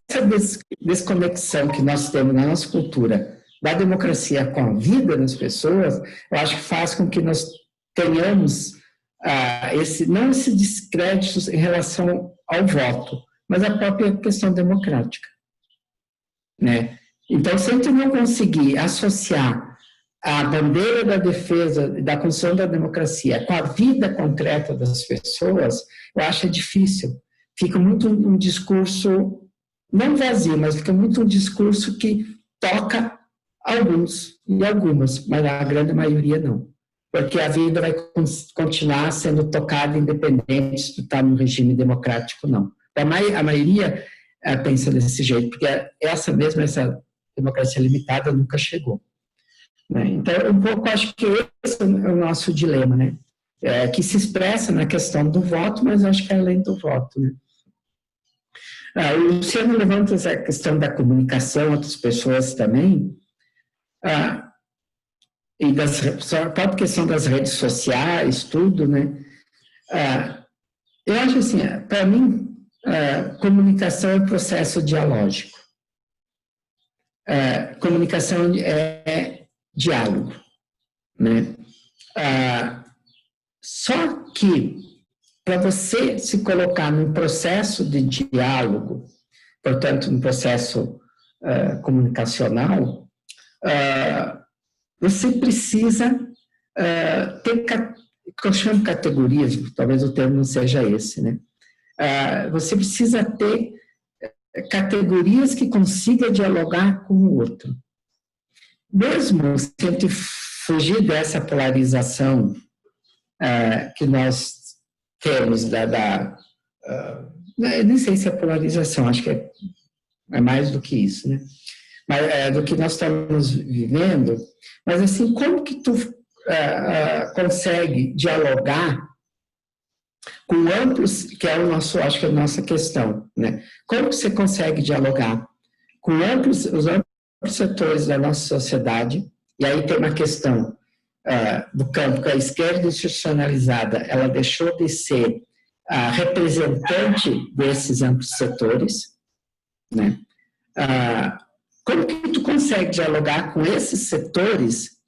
desconexão que nós temos na nossa cultura da democracia com a vida das pessoas, eu acho que faz com que nós tenhamos não esse descrédito em relação ao voto, mas a própria questão democrática, né? Então, se a gente não conseguir associar a bandeira da defesa da construção da democracia com a vida concreta das pessoas, eu acho difícil. Fica muito um discurso, não vazio, mas fica muito um discurso que toca alguns e algumas, mas a grande maioria não. Porque a vida vai continuar sendo tocada independente se tu está no regime democrático ou não. A maioria pensa desse jeito, porque essa democracia limitada nunca chegou, né? Então, um pouco acho que esse é o nosso dilema, né? Que se expressa na questão do voto, mas acho que é além do voto, né? O Luciano levanta essa questão da comunicação, outras pessoas também, e a própria questão das redes sociais, tudo, né? Eu acho assim, para mim, comunicação é um processo dialógico. Comunicação é diálogo, né? Só que, para você se colocar num processo de diálogo, portanto, num processo comunicacional, você precisa ter, que eu chamo categorias, talvez o termo não seja esse, né? Você precisa ter categorias que consiga dialogar com o outro. Mesmo se a gente fugir dessa polarização que nós temos nem sei se é polarização, acho que é mais do que isso, né? Mas do que nós estamos vivendo, mas assim, como que tu consegue dialogar com amplos, que é acho que é a nossa questão, né? Como que você consegue dialogar com os amplos setores da nossa sociedade? E aí tem uma questão do campo que a esquerda institucionalizada, ela deixou de ser a representante desses amplos setores, né? Como que tu consegue dialogar com esses setores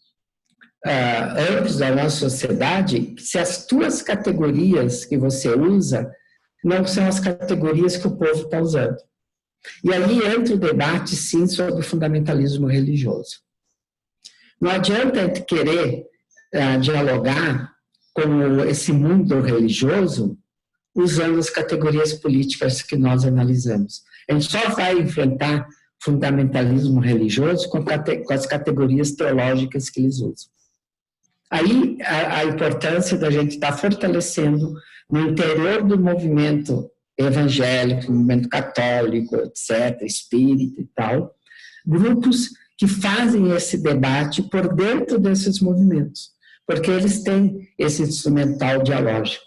amplos da nossa sociedade, se as tuas categorias que você usa não são as categorias que o povo está usando? E aí entra o debate, sim, sobre o fundamentalismo religioso. Não adianta a gente querer dialogar com esse mundo religioso usando as categorias políticas que nós analisamos. A gente só vai enfrentar fundamentalismo religioso com as categorias teológicas que eles usam. Aí a importância da gente estar fortalecendo no interior do movimento evangélico, movimento católico, etc., espírita e tal, grupos que fazem esse debate por dentro desses movimentos, porque eles têm esse instrumental dialógico,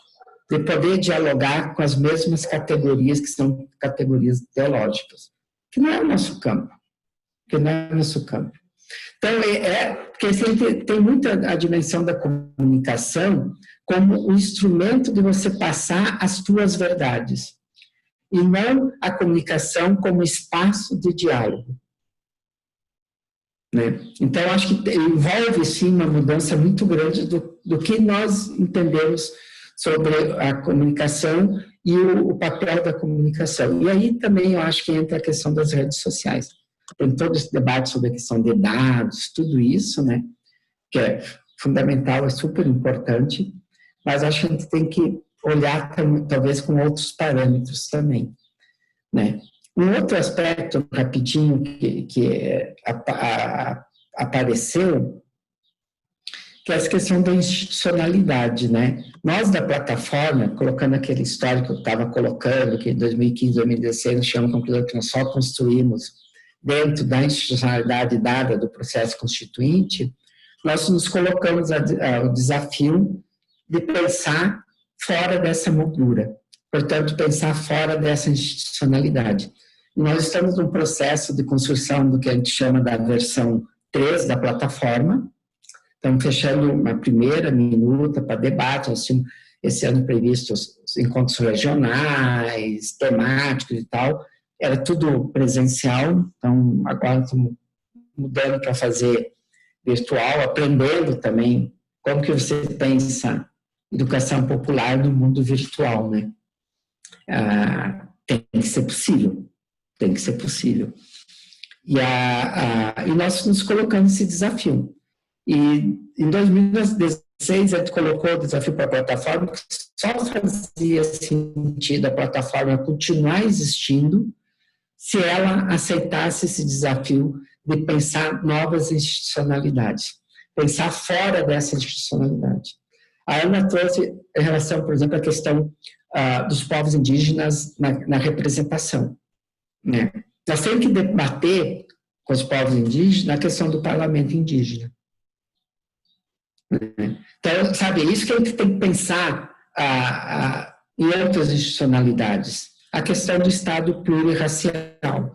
de poder dialogar com as mesmas categorias que são categorias teológicas, que não é o nosso campo, Então, porque tem muito a dimensão da comunicação como um instrumento de você passar as tuas verdades, e não a comunicação como espaço de diálogo. né? Então, eu acho que envolve, sim, uma mudança muito grande do que nós entendemos sobre a comunicação e o papel da comunicação. E aí também eu acho que entra a questão das redes sociais. Tem todo esse debate sobre a questão de dados, tudo isso, né? Que é fundamental, é super importante, mas acho que a gente tem que olhar talvez com outros parâmetros também, né? Um outro aspecto, rapidinho, que apareceu, que é essa questão da institucionalidade, né? Nós da plataforma, colocando aquele histórico que eu estava colocando, que em 2015, 2016, nós chegamos à conclusão que nós só construímos dentro da institucionalidade dada do processo constituinte, nós nos colocamos ao desafio de pensar fora dessa moldura, portanto, pensar fora dessa institucionalidade. Nós estamos num processo de construção do que a gente chama da versão 3 da plataforma. Estamos fechando uma primeira minuta para debate. Nós tínhamos esse ano previsto os encontros regionais, temáticos e tal. Era tudo presencial, então agora estamos mudando para fazer virtual, aprendendo também como que você pensa educação popular no mundo virtual, né? Tem que ser possível. Tem que ser possível. E nós nos colocamos nesse desafio. E em 2016, a gente colocou o desafio para a plataforma, que só fazia sentido a plataforma continuar existindo se ela aceitasse esse desafio de pensar novas institucionalidades, pensar fora dessa institucionalidade. A Ana trouxe em relação, por exemplo, à questão dos povos indígenas na representação, né? Nós temos que debater com os povos indígenas a questão do parlamento indígena. Então, sabe, é isso que a gente tem que pensar em outras institucionalidades. A questão do Estado plurirracial,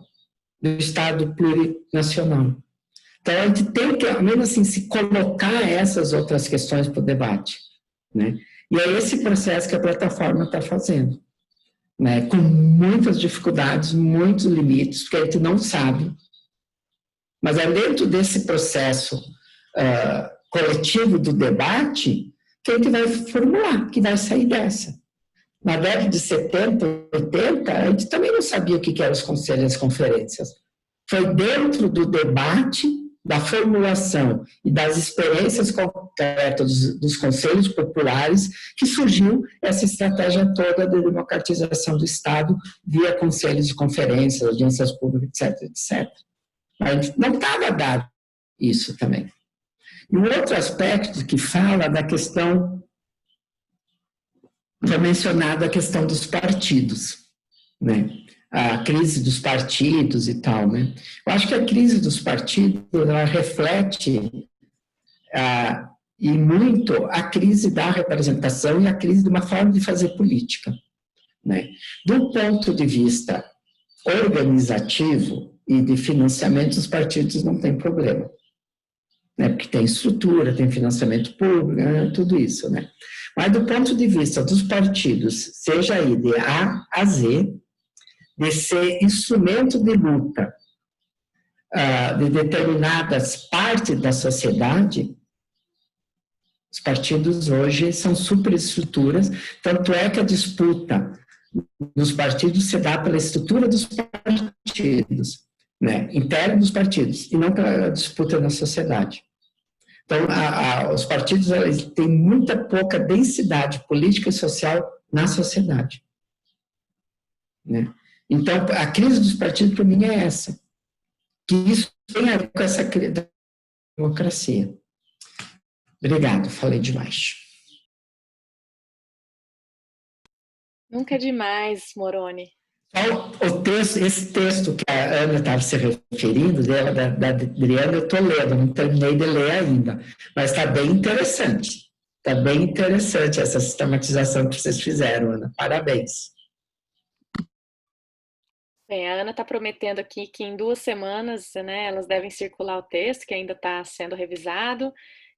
do Estado plurinacional. Então, a gente tem que, ao menos assim, se colocar essas outras questões para o debate, né? E é esse processo que a plataforma está fazendo, né? Com muitas dificuldades, muitos limites, porque a gente não sabe. Mas é dentro desse processo coletivo do debate que a gente vai formular, que vai sair dessa. Na década de 70, 80, a gente também não sabia o que eram os conselhos e as conferências. Foi dentro do debate, da formulação e das experiências concretas dos conselhos populares que surgiu essa estratégia toda de democratização do Estado via conselhos de conferências, audiências públicas, etc, etc. Mas não estava dado isso também. E um outro aspecto que fala da questão, foi mencionada a questão dos partidos, né? A crise dos partidos e tal, né? Eu acho que a crise dos partidos, ela reflete e muito a crise da representação e a crise de uma forma de fazer política, né? Do ponto de vista organizativo e de financiamento, os partidos não têm problema, né? Porque tem estrutura, tem financiamento público, né? Tudo isso, né? Mas do ponto de vista dos partidos, seja aí de A a Z, de ser instrumento de luta de determinadas partes da sociedade, os partidos hoje são superestruturas, tanto é que a disputa nos partidos se dá pela estrutura dos partidos, né, interna dos partidos, e não pela disputa na sociedade. Então, os partidos eles têm muita pouca densidade política e social na sociedade, né? Então, a crise dos partidos, para mim, é essa. Que isso tem a ver com essa crise da democracia. Obrigado, falei demais. Nunca é demais, Moroni. Só esse texto que a Ana estava se referindo, dela, da Adriana, eu estou lendo, não terminei de ler ainda, mas está bem interessante. Está bem interessante essa sistematização que vocês fizeram, Ana. Parabéns. Bem, a Ana está prometendo aqui que em 2 semanas, né, elas devem circular o texto, que ainda está sendo revisado,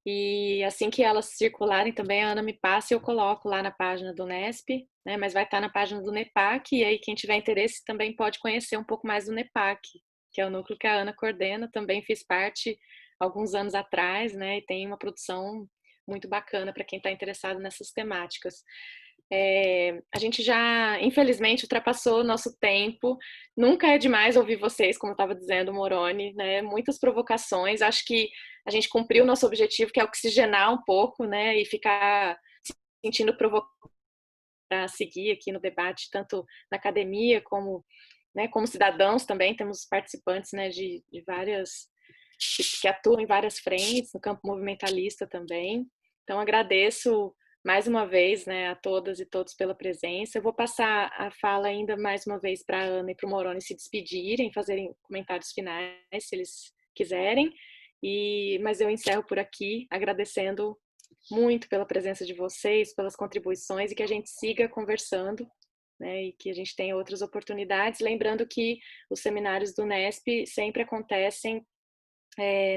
e assim que elas circularem também, a Ana me passa e eu coloco lá na página do Nesp, né, mas vai estar na página do NEPAC, e aí quem tiver interesse também pode conhecer um pouco mais do NEPAC, que é o núcleo que a Ana coordena. Também fiz parte alguns anos atrás, né, e tem uma produção muito bacana para quem está interessado nessas temáticas. A gente já, infelizmente, ultrapassou o nosso tempo. Nunca é demais ouvir vocês, como estava dizendo o Moroni, né? Muitas provocações. Acho que a gente cumpriu o nosso objetivo, que é oxigenar um pouco, né? E ficar se sentindo provocado para seguir aqui no debate, tanto na academia como, né, como cidadãos também. Temos participantes, né, de várias que atuam em várias frentes, no campo movimentalista também. Então, agradeço mais uma vez, né, a todas e todos pela presença. Eu vou passar a fala ainda mais uma vez para a Ana e para o Moroni se despedirem, fazerem comentários finais, se eles quiserem. Mas eu encerro por aqui, agradecendo muito pela presença de vocês, pelas contribuições, e que a gente siga conversando, né, e que a gente tenha outras oportunidades. Lembrando que os seminários do Nesp sempre acontecem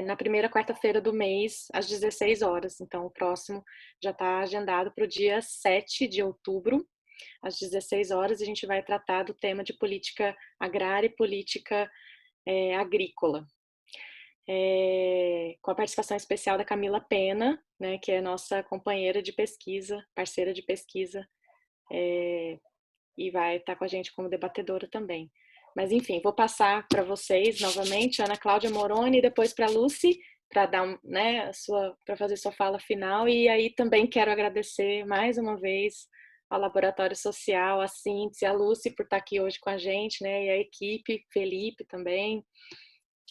na primeira quarta-feira do mês, às 16 horas. Então, o próximo já está agendado para o dia 7 de outubro, às 16 horas, e a gente vai tratar do tema de política agrária e política agrícola. Com a participação especial da Camila Pena, né, que é nossa companheira de pesquisa, parceira de pesquisa, e vai estar com a gente como debatedora também. Mas, enfim, vou passar para vocês novamente, Ana Cláudia Moroni, e depois para a Lucy, para dar, né, para fazer sua fala final. E aí também quero agradecer mais uma vez ao Laboratório Social, a Cíntia, a Lucy por estar aqui hoje com a gente, né, e a equipe, Felipe também,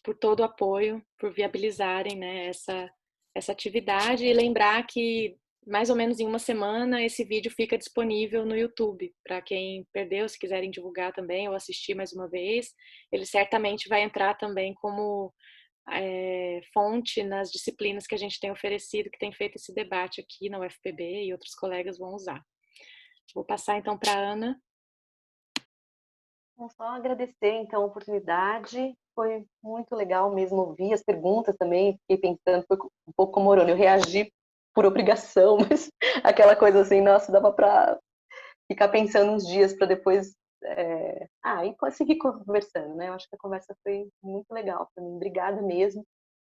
por todo o apoio, por viabilizarem, né, essa atividade. E lembrar que mais ou menos em uma semana esse vídeo fica disponível no YouTube, para quem perdeu, se quiserem divulgar também ou assistir mais uma vez. Ele certamente vai entrar também como fonte nas disciplinas que a gente tem oferecido, que tem feito esse debate aqui na UFPB, e outros colegas vão usar. Vou passar então para a Ana. Vou só agradecer então a oportunidade, foi muito legal mesmo ouvir as perguntas também, fiquei pensando, foi um pouco como Moroni, eu reagi por obrigação, mas aquela coisa assim, nossa, dava para ficar pensando uns dias para depois e seguir conversando, né? Eu acho que a conversa foi muito legal para mim, obrigada mesmo,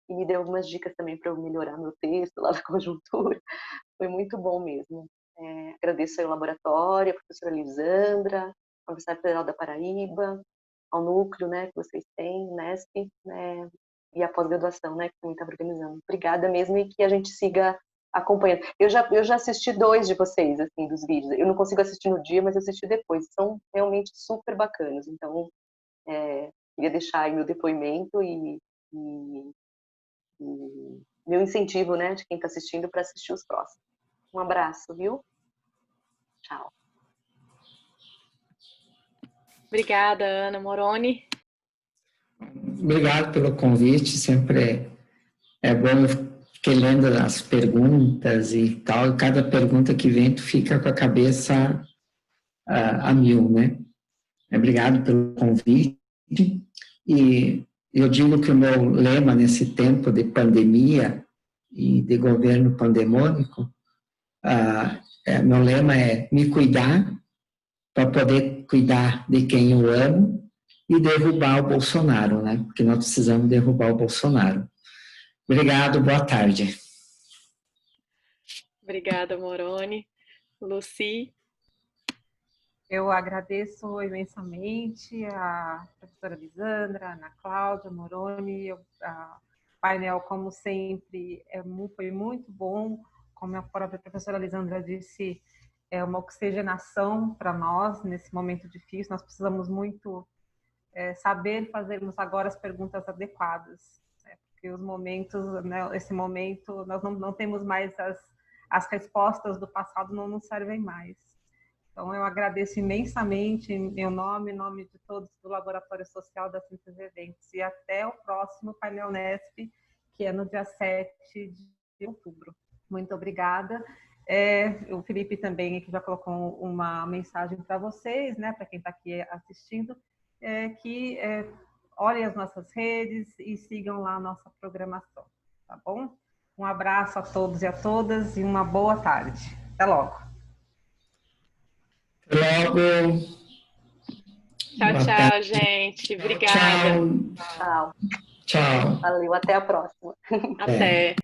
e me deu algumas dicas também para eu melhorar meu texto lá da conjuntura, foi muito bom mesmo. Agradeço aí ao laboratório, a professora Lisandra, a Universidade Federal da Paraíba, ao núcleo, né, que vocês têm, Nesp, né, e a pós-graduação, né, que também está organizando. Obrigada mesmo, e que a gente siga acompanhando. Eu já assisti 2 de vocês, assim, dos vídeos. Eu não consigo assistir no dia, mas eu assisti depois. São realmente super bacanas. Então, queria deixar aí meu depoimento e meu incentivo, né, de quem está assistindo para assistir os próximos. Um abraço, viu? Tchau. Obrigada, Ana. Moroni. Obrigado pelo convite, sempre é bom. Eu fiquei lendo as perguntas e tal, e cada pergunta que vem tu fica com a cabeça a mil, né? Obrigado pelo convite, e eu digo que o meu lema nesse tempo de pandemia e de governo pandemônico, meu lema é me cuidar para poder cuidar de quem eu amo e derrubar o Bolsonaro, né? Porque nós precisamos derrubar o Bolsonaro. Obrigado, boa tarde. Obrigada, Moroni. Lucy. Eu agradeço imensamente a professora Lisandra, a Ana Cláudia, Moroni, a painel, como sempre, foi muito bom. Como a própria professora Lisandra disse, é uma oxigenação para nós nesse momento difícil. Nós precisamos muito saber fazermos agora as perguntas adequadas, né? Porque os momentos, né, esse momento, nós não temos mais as respostas do passado, não nos servem mais. Então, eu agradeço imensamente em meu nome, em nome de todos do Laboratório Social da Síntese Eventos, e até o próximo painel Nesp, que é no dia 7 de outubro. Muito obrigada. O Felipe também aqui já colocou uma mensagem para vocês, né, para quem está aqui assistindo, que olhem as nossas redes e sigam lá a nossa programação, tá bom? Um abraço a todos e a todas e uma boa tarde. Até logo. Logo. Tchau, Boa tchau, tarde. gente. Obrigada. Tchau. Tchau. Tchau. Valeu, até a próxima. Até.